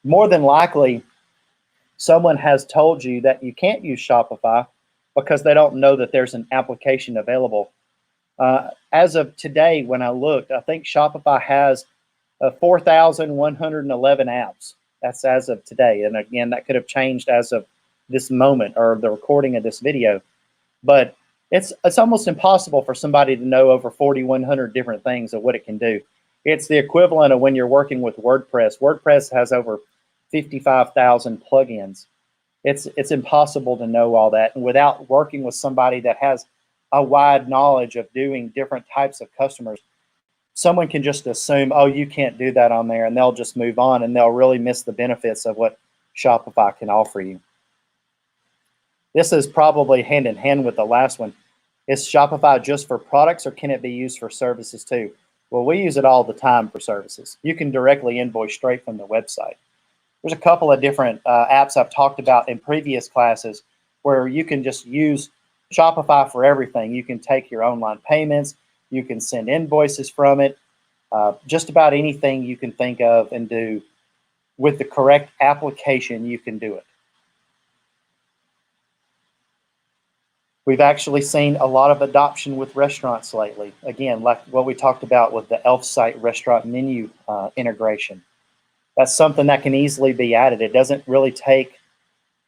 More than likely, someone has told you that you can't use Shopify because they don't know that there's an application available. As of today, when I looked, I think Shopify has 4,111 apps. That's as of today. And again, that could have changed as of this moment or the recording of this video. But it's almost impossible for somebody to know over 4,100 different things of what it can do. It's the equivalent of when you're working with WordPress. WordPress has over 55,000 plugins. It's impossible to know all that. And without working with somebody that has a wide knowledge of doing different types of customers, someone can just assume, oh, you can't do that on there, and they'll just move on, and they'll really miss the benefits of what Shopify can offer you. This is probably hand in hand with the last one. Is Shopify just for products, or can it be used for services too? Well, we use it all the time for services. You can directly invoice straight from the website. There's a couple of different apps I've talked about in previous classes where you can just use Shopify for everything. You can take your online payments, you can send invoices from it, just about anything you can think of and do with the correct application, you can do it. We've actually seen a lot of adoption with restaurants lately. Again, like what we talked about with the Elf site restaurant menu integration. That's something that can easily be added. It doesn't really take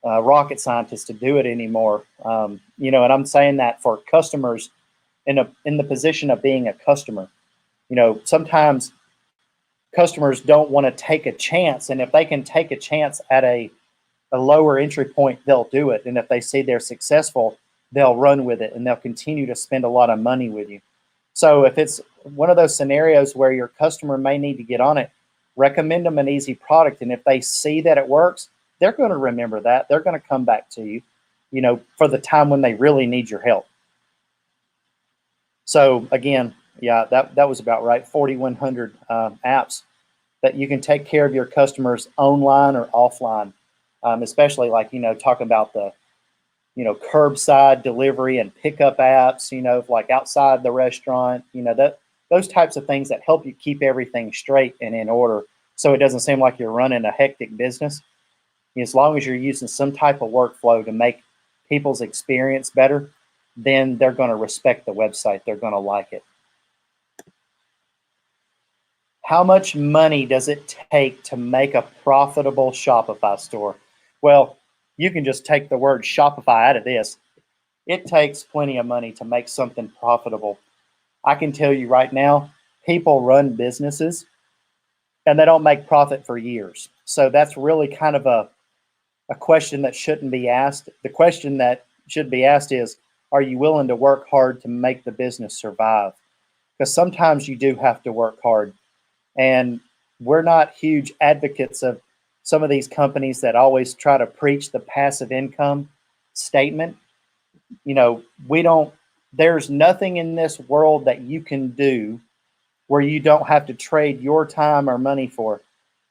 rocket scientists to do it anymore. And I'm saying that for customers in the position of being a customer. Sometimes customers don't want to take a chance, and if they can take a chance at a lower entry point, they'll do it. And if they see they're successful, they'll run with it and they'll continue to spend a lot of money with you. So if it's one of those scenarios where your customer may need to get on it, recommend them an easy product. And if they see that it works, they're going to remember that. They're going to come back to you, for the time when they really need your help. So again, yeah, that was about right. 4,100 apps that you can take care of your customers online or offline, especially like, talking about the, curbside delivery and pickup apps, like outside the restaurant, those types of things that help you keep everything straight and in order so it doesn't seem like you're running a hectic business. As long as you're using some type of workflow to make people's experience better, then they're going to respect the website. They're going to like it. How much money does it take to make a profitable Shopify store? Well, you can just take the word Shopify out of this. It takes plenty of money to make something profitable. I can tell you right now, people run businesses and they don't make profit for years. So that's really kind of a question that shouldn't be asked. The question that should be asked is, are you willing to work hard to make the business survive? Because sometimes you do have to work hard. And we're not huge advocates of some of these companies that always try to preach the passive income statement. There's nothing in this world that you can do where you don't have to trade your time or money for.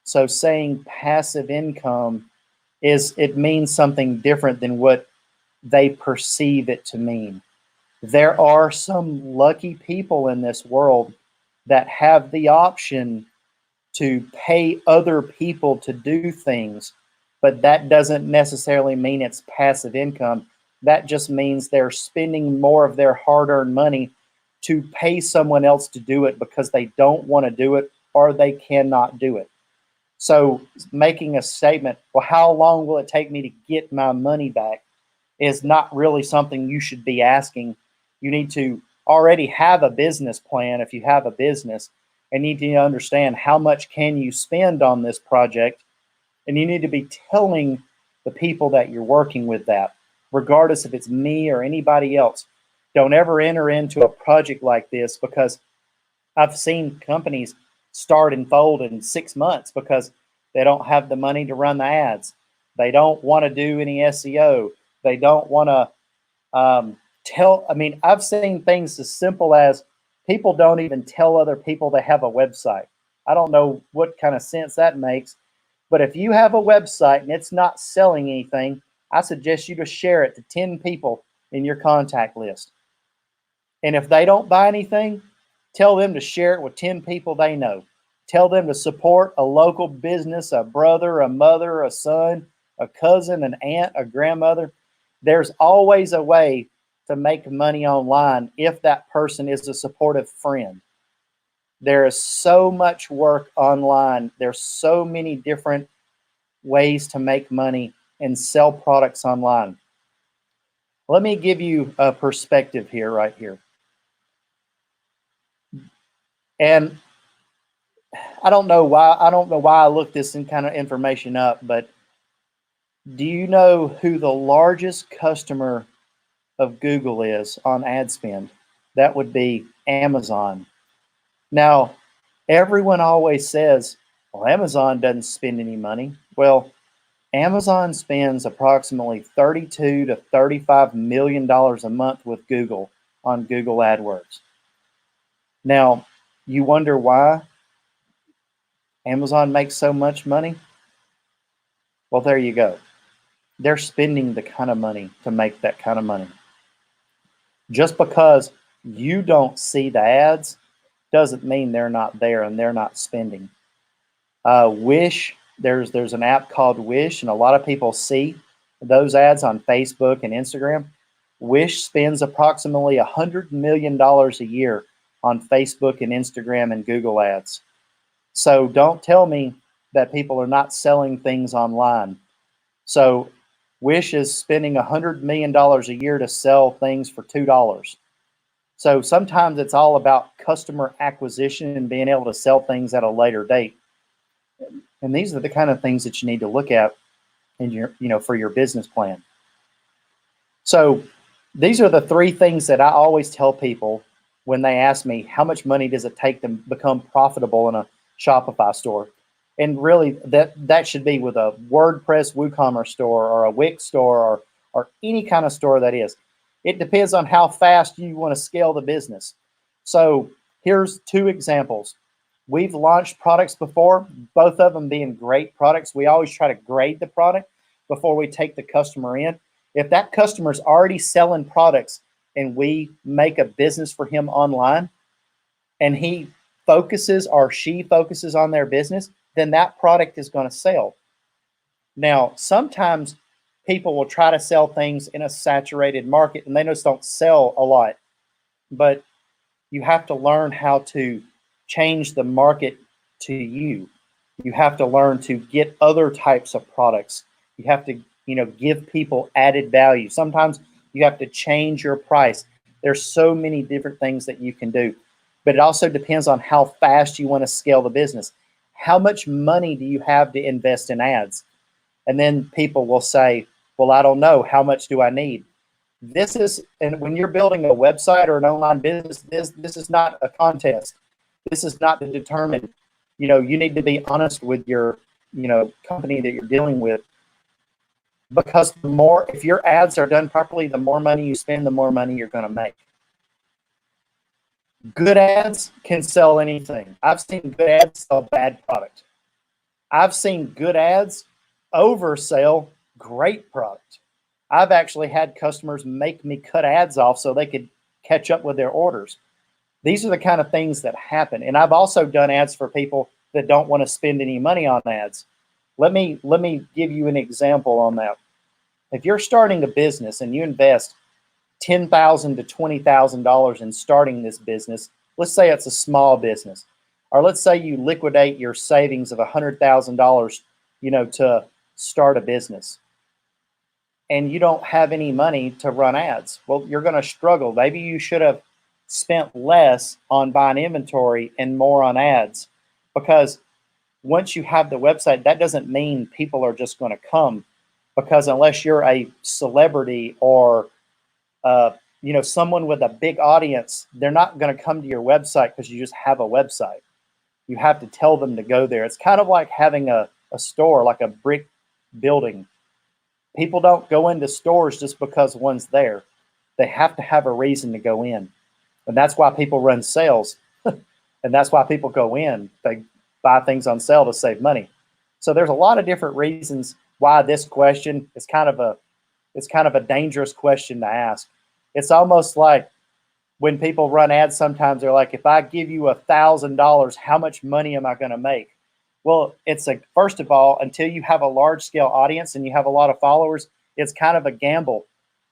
So saying passive income it means something different than what they perceive it to mean. There are some lucky people in this world that have the option to pay other people to do things, but that doesn't necessarily mean it's passive income. That just means they're spending more of their hard-earned money to pay someone else to do it because they don't want to do it or they cannot do it. So making a statement, well, how long will it take me to get my money back, is not really something you should be asking. You need to already have a business plan if you have a business, and need to understand how much can you spend on this project, and you need to be telling the people that you're working with that, regardless if it's me or anybody else. Don't ever enter into a project like this, because I've seen companies start and fold in 6 months because they don't have the money to run the ads. They don't want to do any SEO. They don't want to I've seen things as simple as people don't even tell other people they have a website. I don't know what kind of sense that makes, but if you have a website and it's not selling anything, I suggest you to share it to 10 people in your contact list. And if they don't buy anything, tell them to share it with 10 people they know. Tell them to support a local business, a brother, a mother, a son, a cousin, an aunt, a grandmother. There's always a way to make money online if that person is a supportive friend. There is so much work online. There's so many different ways to make money and sell products online. Let me give you a perspective here, right here. And I don't know why I looked this kind of information up, but do you know who the largest customer of Google is on ad spend? That would be Amazon. Now, everyone always says, well, Amazon doesn't spend any money. Well, Amazon spends approximately $32 to $35 million a month with Google on Google AdWords. Now, you wonder why Amazon makes so much money? Well, there you go. They're spending the kind of money to make that kind of money. Just because you don't see the ads doesn't mean they're not there and they're not spending. Wish, there's an app called Wish, and a lot of people see those ads on Facebook and Instagram. Wish spends approximately $100 million a year on Facebook and Instagram and Google ads. So don't tell me that people are not selling things online. So Wish is spending $100 million a year to sell things for $2. So sometimes it's all about customer acquisition and being able to sell things at a later date. And these are the kind of things that you need to look at in your, for your business plan. So these are the three things that I always tell people when they ask me, how much money does it take to become profitable in a Shopify store? And really that should be with a WordPress WooCommerce store or a Wix store or any kind of store that is. It depends on how fast you want to scale the business. So here's two examples. We've launched products before, both of them being great products. We always try to grade the product before we take the customer in. If that customer's already selling products and we make a business for him online and he focuses or she focuses on their business, then that product is going to sell. Now, sometimes people will try to sell things in a saturated market and they just don't sell a lot. But you have to learn how to change the market to you. You have to learn to get other types of products. You have to, give people added value. Sometimes you have to change your price. There's so many different things that you can do. But it also depends on how fast you want to scale the business. How much money do you have to invest in ads? And then people will say, well, I don't know. How much do I need? And when you're building a website or an online business, this is not a contest. This is not to determine, you need to be honest with your, company that you're dealing with. Because if your ads are done properly, the more money you spend, the more money you're going to make. Good ads can sell anything. I've seen good ads sell bad product. I've seen good ads oversell great product. I've actually had customers make me cut ads off so they could catch up with their orders. These are the kind of things that happen. And I've also done ads for people that don't want to spend any money on ads. Let me give you an example on that. If you're starting a business and you invest $10,000 to $20,000 in starting this business, let's say it's a small business, or let's say you liquidate your savings of $100,000, to start a business, and you don't have any money to run ads. Well, you're going to struggle. Maybe you should have spent less on buying inventory and more on ads, because once you have the website, that doesn't mean people are just going to come, because unless you're a celebrity or someone with a big audience, they're not going to come to your website because you just have a website. You have to tell them to go there. It's kind of like having a store, like a brick building. People don't go into stores just because one's there. They have to have a reason to go in. And that's why people run sales. And that's why people go in. They buy things on sale to save money. So there's a lot of different reasons why this question is kind of a dangerous question to ask. It's almost like when people run ads, sometimes they're like, if I give you $1,000, how much money am I going to make? Well, first of all, until you have a large scale audience and you have a lot of followers, it's kind of a gamble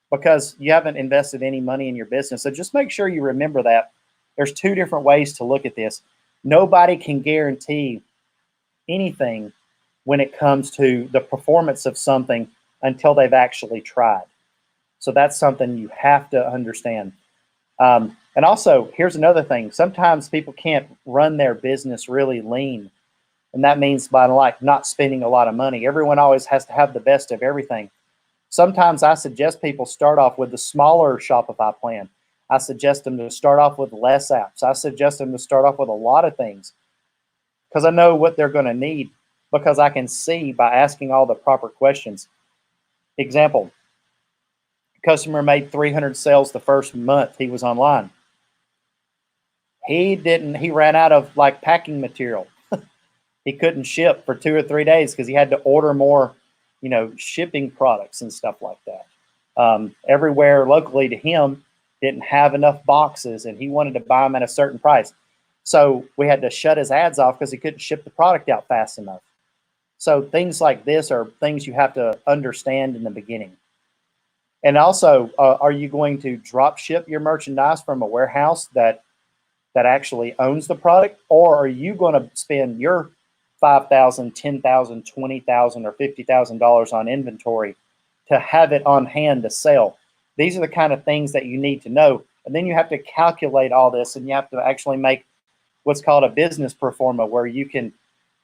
because you haven't invested any money in your business. So just make sure you remember that. There's two different ways to look at this. Nobody can guarantee anything when it comes to the performance of something until they've actually tried. So that's something you have to understand. And also, here's another thing. Sometimes people can't run their business really lean. And that means by not spending a lot of money. Everyone always has to have the best of everything. Sometimes I suggest people start off with the smaller Shopify plan. I suggest them to start off with less apps. I suggest them to start off with a lot of things because I know what they're going to need, because I can see by asking all the proper questions. Example, customer made 300 sales the first month he was online. He ran out of packing material. He couldn't ship for 2 or 3 days because he had to order more, shipping products and stuff like that. Everywhere locally to him didn't have enough boxes and he wanted to buy them at a certain price. So we had to shut his ads off because he couldn't ship the product out fast enough. So things like this are things you have to understand in the beginning. And also, are you going to drop ship your merchandise from a warehouse that actually owns the product? Or are you going to spend your $5,000, $10,000, $20,000, or $50,000 on inventory to have it on hand to sell? These are the kind of things that you need to know. And then you have to calculate all this, and you have to actually make what's called a business pro forma, where you can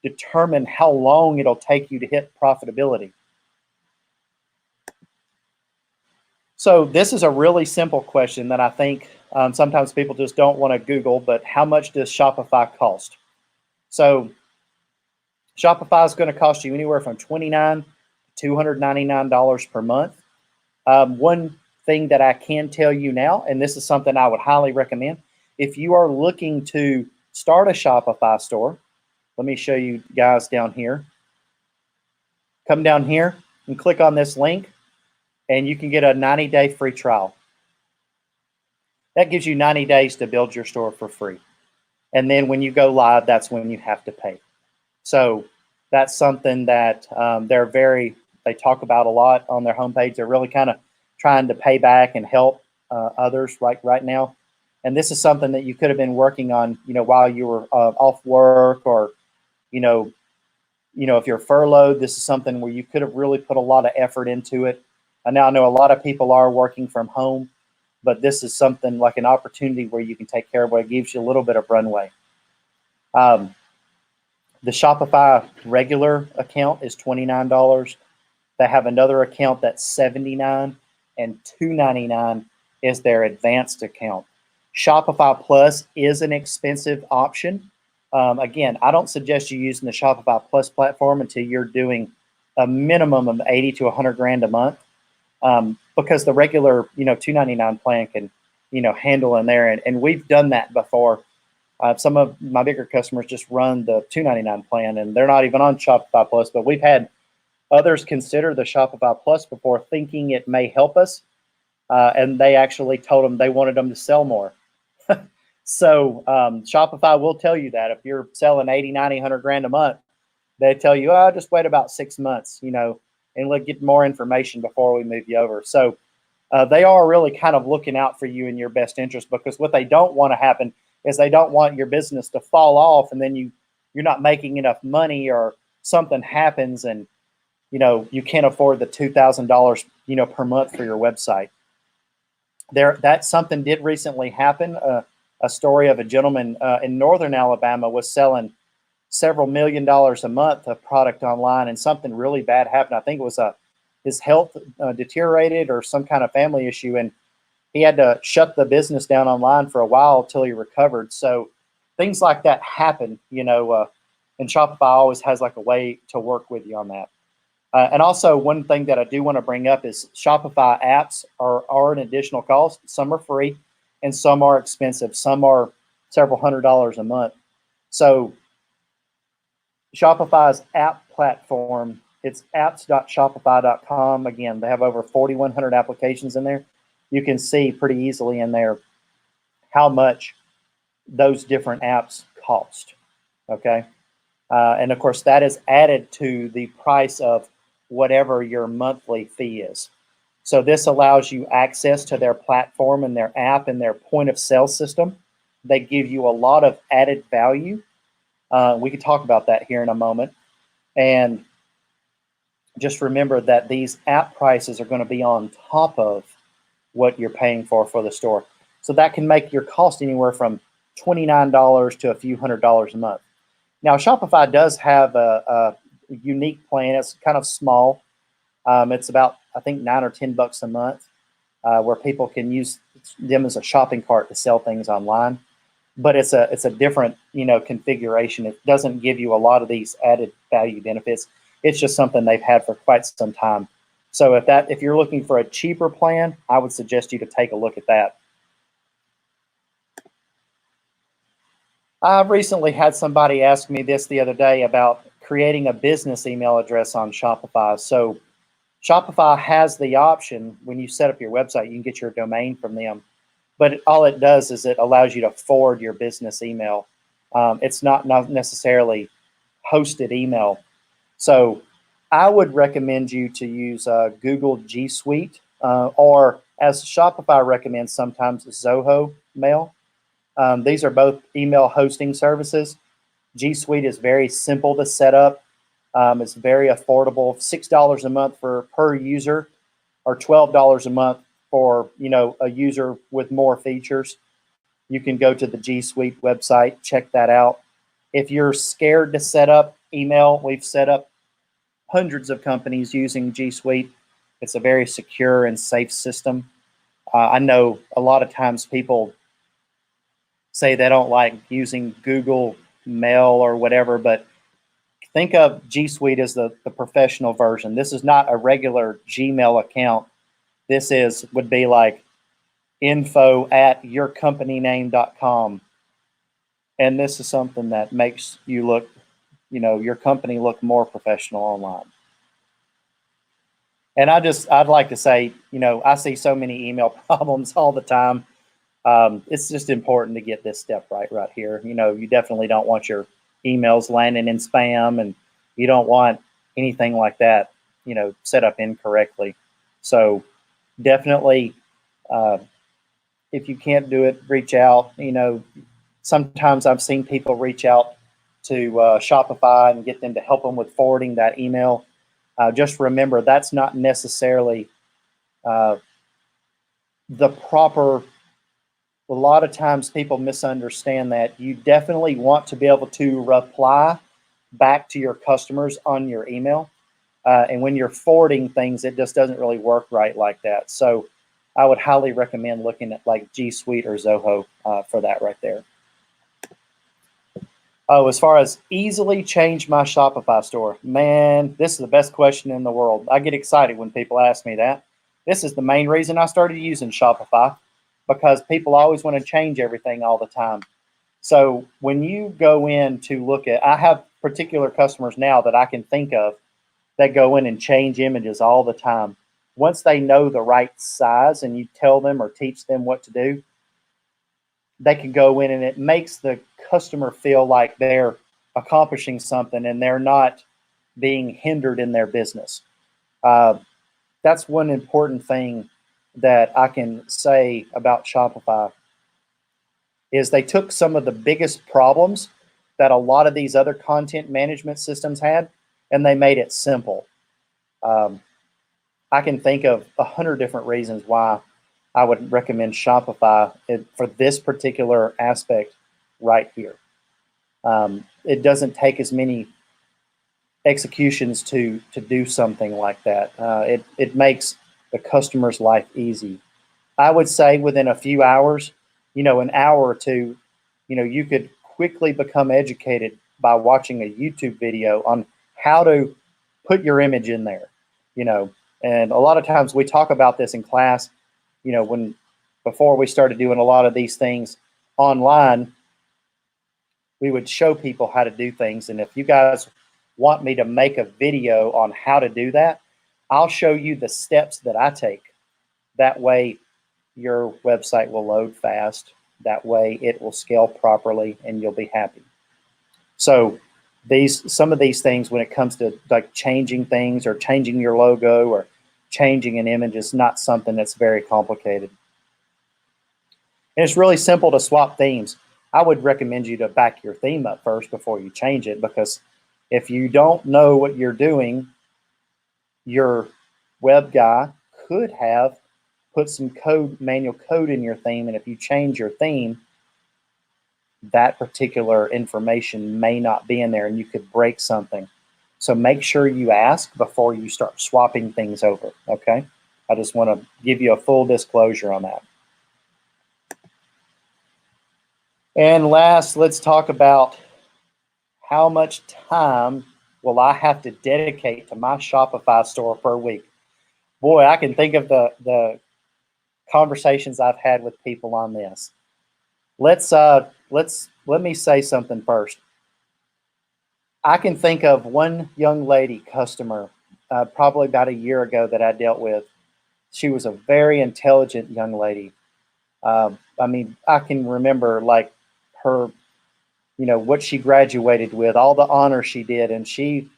determine how long it'll take you to hit profitability. So this is a really simple question that I think sometimes people just don't want to Google, but how much does Shopify cost? So Shopify is going to cost you anywhere from $29 to $299 per month. One thing that I can tell you now, and this is something I would highly recommend, if you are looking to start a Shopify store, let me show you guys down here. Come down here and click on this link, and you can get a 90-day free trial. That gives you 90 days to build your store for free. And then when you go live, that's when you have to pay. So that's something that they talk about a lot on their homepage. They're really kind of trying to pay back and help others right now. And this is something that you could have been working on, while you were off work, or, if you're furloughed, this is something where you could have really put a lot of effort into it. And now I know a lot of people are working from home, but this is something like an opportunity where you can take care of it. It gives you a little bit of runway. The Shopify regular account is $29. They have another account that's $79, and $299 is their advanced account. Shopify Plus is an expensive option. Again, I don't suggest you using the Shopify Plus platform until you're doing a minimum of 80 to 100 grand a month, because the regular, $299 plan can, handle in there. And we've done that before. Some of my bigger customers just run the $299 plan, and they're not even on Shopify Plus. But we've had others consider the Shopify Plus before, thinking it may help us, and they actually told them they wanted them to sell more. So Shopify will tell you that if you're selling 80, 90, 100 grand a month, they tell you, just wait about 6 months, and let's get more information before we move you over. So they are really kind of looking out for you in your best interest, because what they don't want to happen is they don't want your business to fall off and then you're not making enough money, or something happens and you can't afford the $2,000 per month for your website. That something did recently happen. A story of a gentleman in northern Alabama was selling several $1,000,000 a month of product online, and something really bad happened. I think it was his health deteriorated or some kind of family issue, and he had to shut the business down online for a while until he recovered. So things like that happen, and Shopify always has like a way to work with you on that. And also, one thing that I do want to bring up is Shopify apps are an additional cost. Some are free and some are expensive. Some are several $100s a month. So Shopify's app platform, it's apps.shopify.com. Again, they have over 4,100 applications in there. You can see pretty easily in there how much those different apps cost. Okay. And of course, that is added to the price of whatever your monthly fee is. So this allows you access to their platform and their app and their point of sale system. They give you a lot of added value. We can talk about that here in a moment. And just remember that these app prices are going to be on top of what you're paying for the store. So that can make your cost anywhere from $29 to a few $100s a month. Now, Shopify does have a unique plan. It's kind of small. It's about, I think, $9 or $10 a month, where people can use them as a shopping cart to sell things online. But it's a different configuration. It doesn't give you a lot of these added value benefits. It's just something they've had for quite some time. So if you're looking for a cheaper plan, I would suggest you to take a look at that. I recently had somebody ask me this the other day about creating a business email address on Shopify. So Shopify has the option, when you set up your website, you can get your domain from them. But all it does is it allows you to forward your business email. It's not necessarily hosted email. So I would recommend you to use Google G Suite, or as Shopify recommends sometimes, Zoho Mail. These are both email hosting services. G Suite is very simple to set up. It's very affordable, $6 a month per user, or $12 a month for a user with more features. You can go to the G Suite website, check that out. If you're scared to set up email, we've set up hundreds of companies using G Suite. It's a very secure and safe system. I know a lot of times people say they don't like using Google Mail or whatever, but think of G Suite as the professional version. This is not a regular Gmail account. This would be like info@yourcompanyname.com. And this is something that makes you look, your company look more professional online. And I'd like to say, I see so many email problems all the time. It's just important to get this step right here. You definitely don't want your emails landing in spam, and you don't want anything like that, set up incorrectly. So definitely, if you can't do it, reach out. Sometimes I've seen people reach out to Shopify and get them to help them with forwarding that email. Just remember, that's not necessarily the proper. A lot of times people misunderstand that. You definitely want to be able to reply back to your customers on your email. And when you're forwarding things, it just doesn't really work right like that. So I would highly recommend looking at like G Suite or Zoho for that right there. Oh, as far as easily change my Shopify store, man, this is the best question in the world. I get excited when people ask me that. This is the main reason I started using Shopify, because people always want to change everything all the time. So when you go in to look at, I have particular customers now that I can think of that go in and change images all the time. Once they know the right size and you tell them or teach them what to do, they can go in and it makes the customer feel like they're accomplishing something and they're not being hindered in their business. Uh, that's one important thing that I can say about Shopify is they took some of the biggest problems that a lot of these other content management systems had, and they made it simple. Um, I can think of 100 different reasons why I would recommend Shopify for this particular aspect right here. It doesn't take as many executions to do something like that. It makes the customer's life easy. I would say within a few hours, an hour or two, you could quickly become educated by watching a YouTube video on how to put your image in there, you know. And a lot of times we talk about this in class, when before we started doing a lot of these things online, we would show people how to do things. And if you guys want me to make a video on how to do that, I'll show you the steps that I take. That way your website will load fast. That way it will scale properly and you'll be happy. So some of these things, when it comes to like changing things or changing your logo or changing an image, is not something that's very complicated. And it's really simple to swap themes. I would recommend you to back your theme up first before you change it, because if you don't know what you're doing, your web guy could have put some manual code in your theme, and if you change your theme, that particular information may not be in there and you could break something. So make sure you ask before you start swapping things over, okay? I just want to give you a full disclosure on that. And last, let's talk about how much time will I have to dedicate to my Shopify store per week. Boy, I can think of the conversations I've had with people on this. Let me say something first. I can think of one young lady customer, probably about a year ago, that I dealt with. She was a very intelligent young lady. I can remember like her, what she graduated with, all the honors she did, and she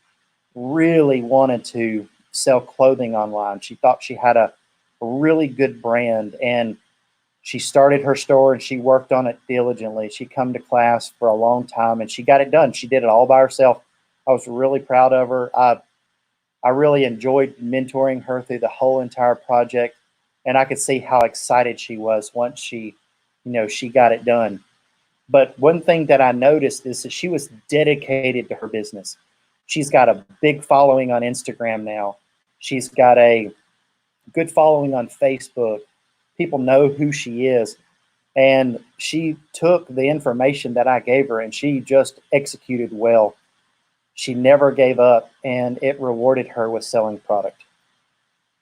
really wanted to sell clothing online. She thought she had a really good brand, and she started her store and she worked on it diligently. She come to class for a long time and she got it done. She did it all by herself. I was really proud of her. I really enjoyed mentoring her through the whole entire project, and I could see how excited she was once she got it done. But one thing that I noticed is that she was dedicated to her business. She's got a big following on Instagram now. She's got a good following on Facebook. People know who she is. And she took the information that I gave her and she just executed well. She never gave up, and it rewarded her with selling product.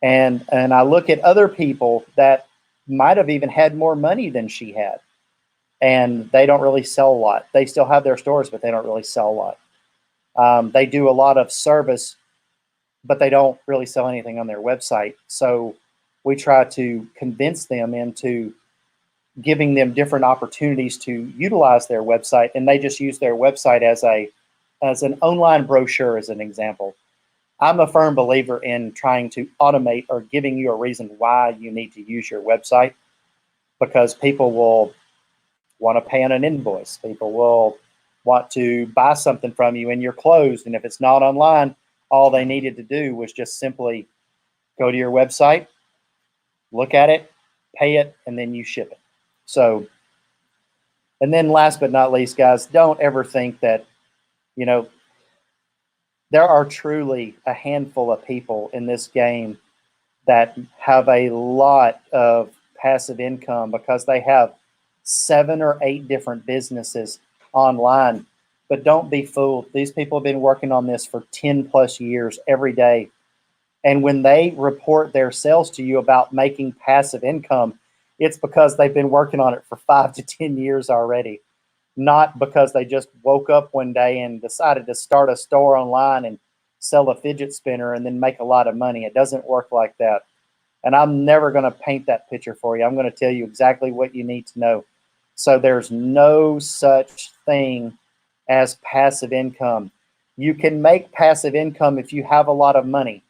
And I look at other people that might have even had more money than she had, and they don't really sell a lot. They still have their stores, but they don't really sell a lot. They do a lot of service, but they don't really sell anything on their website. So we try to convince them into giving them different opportunities to utilize their website, and they just use their website as an online brochure, as an example. I'm a firm believer in trying to automate or giving you a reason why you need to use your website, because people will want to pay on an invoice. People will want to buy something from you and you're closed. And if it's not online, all they needed to do was just simply go to your website, look at it, pay it, and then you ship it. So, and then last but not least, guys, don't ever think that, there are truly a handful of people in this game that have a lot of passive income because they have 7 or 8 different businesses online. But don't be fooled. These people have been working on this for 10 plus years every day. And when they report their sales to you about making passive income, it's because they've been working on it for 5 to 10 years already. Not because they just woke up one day and decided to start a store online and sell a fidget spinner and then make a lot of money. It doesn't work like that. And I'm never going to paint that picture for you. I'm going to tell you exactly what you need to know. So there's no such thing as passive income. You can make passive income if you have a lot of money.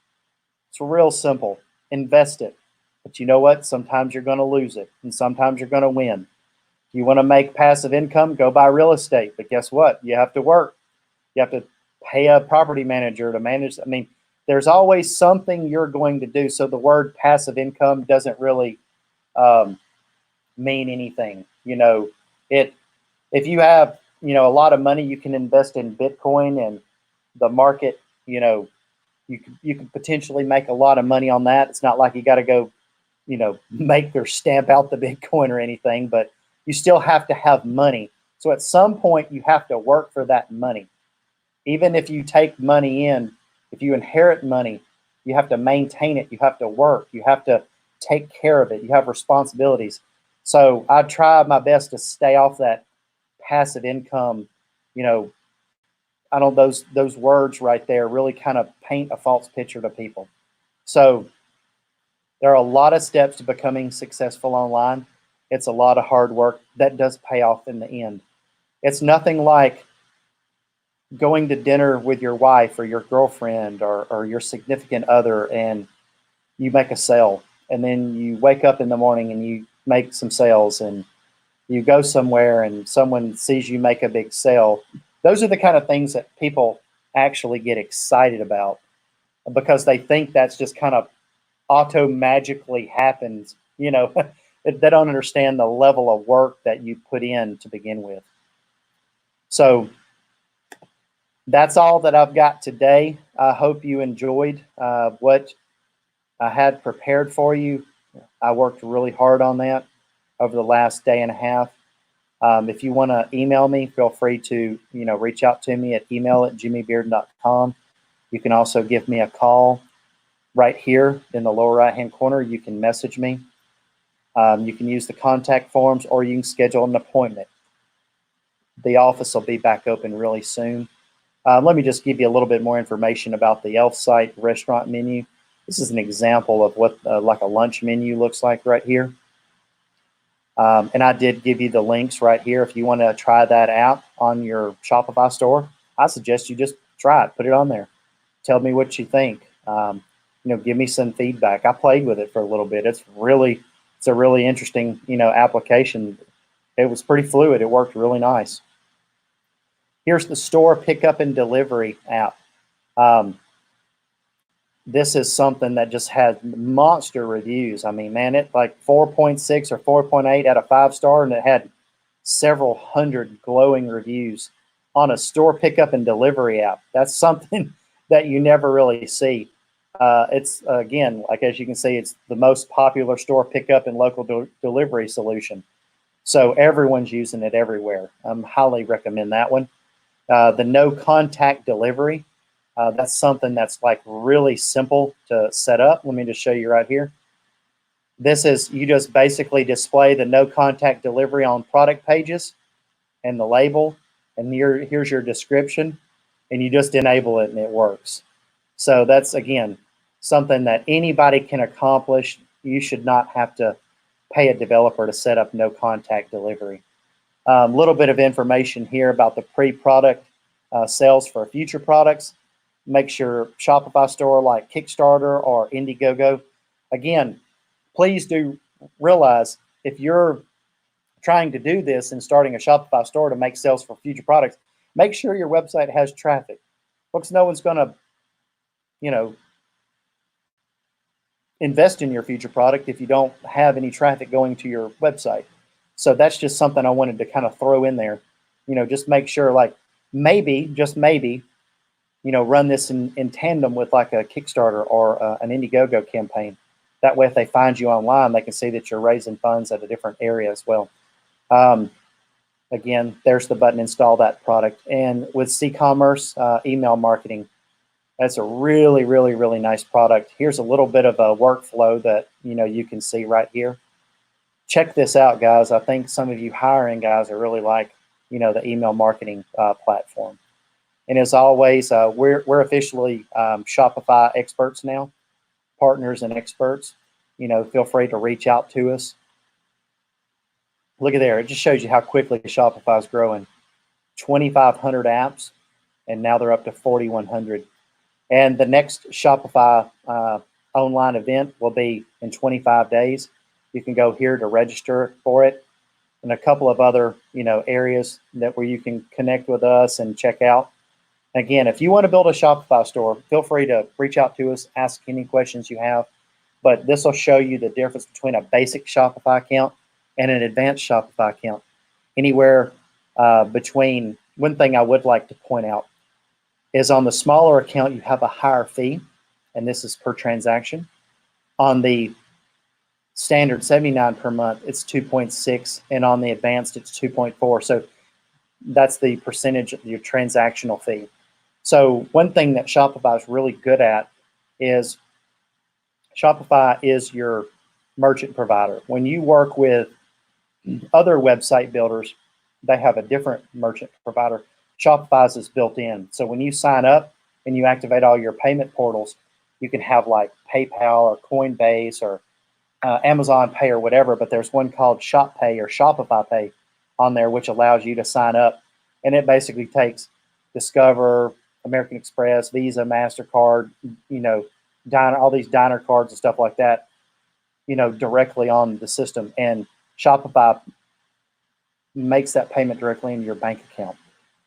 It's real simple. Invest it. But you know what? Sometimes you're going to lose it, and sometimes you're going to win. If you want to make passive income, go buy real estate. But guess what? You have to work. You have to pay a property manager to manage. I mean, there's always something you're going to do. So the word passive income doesn't really um, mean anything. It if you have a lot of money, you can invest in Bitcoin and the market. You can potentially make a lot of money on that. It's not like you got to go make or stamp out the Bitcoin or anything, but you still have to have money. So at some point, you have to work for that money. Even if you take money in, if you inherit money, you have to maintain it. You have to work. You have to take care of it. You have responsibilities. So I try my best to stay off that passive income. You know, I don't those words right there really kind of paint a false picture to people. So there are a lot of steps to becoming successful online. It's a lot of hard work that does pay off in the end. It's nothing like going to dinner with your wife or your girlfriend or your significant other and you make a sale. And then you wake up in the morning and you make some sales and you go somewhere and someone sees you make a big sale. Those are the kind of things that people actually get excited about because they think that's just kind of auto magically happens. They don't understand the level of work that you put in to begin with. So that's all that I've got today. I hope you enjoyed what I had prepared for you. I worked really hard on that over the last day and a half. If you want to email me, feel free to reach out to me at email@jimmybearden.com. You can also give me a call right here in the lower right-hand corner. You can message me. You can use the contact forms or you can schedule an appointment. The office will be back open really soon. Let me just give you a little bit more information about the Elf Site restaurant menu. This is an example of what like a lunch menu looks like right here. And I did give you the links right here. If you want to try that out on your Shopify store, I suggest you just try it, put it on there. Tell me what you think. Give me some feedback. I played with it for a little bit. It's a really interesting, application. It was pretty fluid. It worked really nice. Here's the store pickup and delivery app. This is something that just had monster reviews. I mean, man, it like 4.6 or 4.8 out of 5-star, and it had several hundred glowing reviews on a store pickup and delivery app. That's something that you never really see. It's again, like as you can see, it's the most popular store pickup and local delivery solution. So everyone's using it everywhere. Highly recommend that one. The no contact delivery. That's something that's like really simple to set up. Let me just show you right here. This is, you just basically display the no contact delivery on product pages and the label, and here's your description, and you just enable it and it works. So that's, again, something that anybody can accomplish. You should not have to pay a developer to set up no contact delivery. A little bit of information here about the pre-product sales for future products. Makes your Shopify store like Kickstarter or Indiegogo. Again, please do realize if you're trying to do this and starting a Shopify store to make sales for future products, make sure your website has traffic. Because no one's going to, invest in your future product if you don't have any traffic going to your website. So that's just something I wanted to kind of throw in there. Just make sure, like maybe, just maybe, run this in tandem with like a Kickstarter or an Indiegogo campaign. That way, if they find you online, they can see that you're raising funds at a different area as well. Again, there's the button, install that product. And with C-commerce, email marketing, that's a really, really, really nice product. Here's a little bit of a workflow that, you can see right here. Check this out, guys. I think some of you hiring guys are really like, the email marketing platform. And as always, we're officially Shopify experts now, partners and experts. Feel free to reach out to us. Look at there. It just shows you how quickly Shopify is growing. 2,500 apps, and now they're up to 4,100. And the next Shopify online event will be in 25 days. You can go here to register for it, and a couple of other areas that where you can connect with us and check out. Again, if you want to build a Shopify store, feel free to reach out to us, ask any questions you have. But this will show you the difference between a basic Shopify account and an advanced Shopify account. Anywhere between, one thing I would like to point out is on the smaller account, you have a higher fee, and this is per transaction. On the standard $79 per month, it's 2.6, and on the advanced, it's 2.4. So that's the percentage of your transactional fee. So one thing that Shopify is really good at is Shopify is your merchant provider. When you work with other website builders, they have a different merchant provider. Shopify's is built in. So when you sign up and you activate all your payment portals, you can have like PayPal or Coinbase or Amazon Pay or whatever, but there's one called Shop Pay or Shopify Pay on there, which allows you to sign up. And it basically takes Discover, American Express, Visa, MasterCard, Diner, all these diner cards and stuff like that, directly on the system. And Shopify makes that payment directly in your bank account.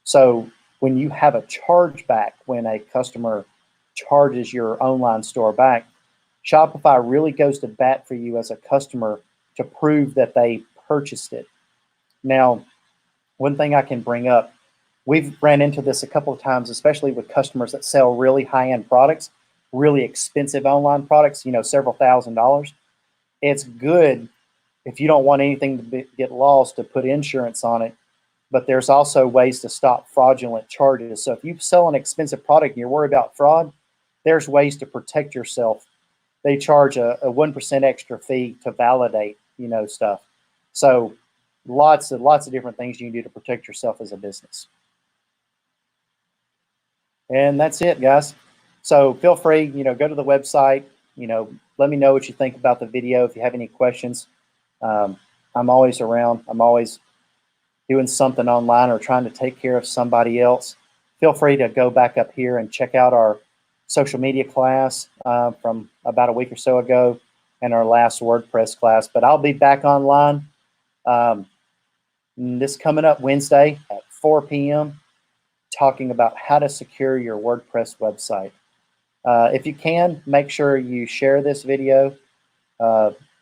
So when you have a chargeback, when a customer charges your online store back, Shopify really goes to bat for you as a customer to prove that they purchased it. Now, one thing I can bring up, we've ran into this a couple of times, especially with customers that sell really high-end products, really expensive online products, several $1,000s. It's good if you don't want anything to get lost to put insurance on it, but there's also ways to stop fraudulent charges. So if you sell an expensive product and you're worried about fraud, there's ways to protect yourself. They charge a 1% extra fee to validate, stuff. So lots of different things you can do to protect yourself as a business. And that's it, guys. So feel free, go to the website, let me know what you think about the video. If you have any questions, I'm always around. I'm always doing something online or trying to take care of somebody else. Feel free to go back up here and check out our social media class from about a week or so ago and our last WordPress class. But I'll be back online this coming up Wednesday at 4 p.m. talking about how to secure your WordPress website. If you can, make sure you share this video.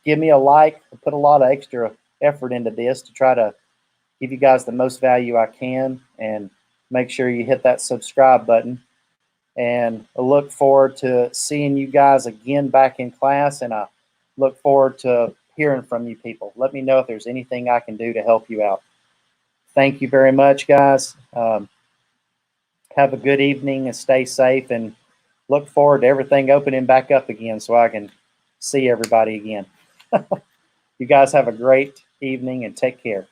Give me a like. I put a lot of extra effort into this to try to give you guys the most value I can, and make sure you hit that subscribe button. And I look forward to seeing you guys again back in class, and I look forward to hearing from you people. Let me know if there's anything I can do to help you out. Thank you very much, guys. Have a good evening and stay safe, and look forward to everything opening back up again so I can see everybody again. You guys have a great evening and take care.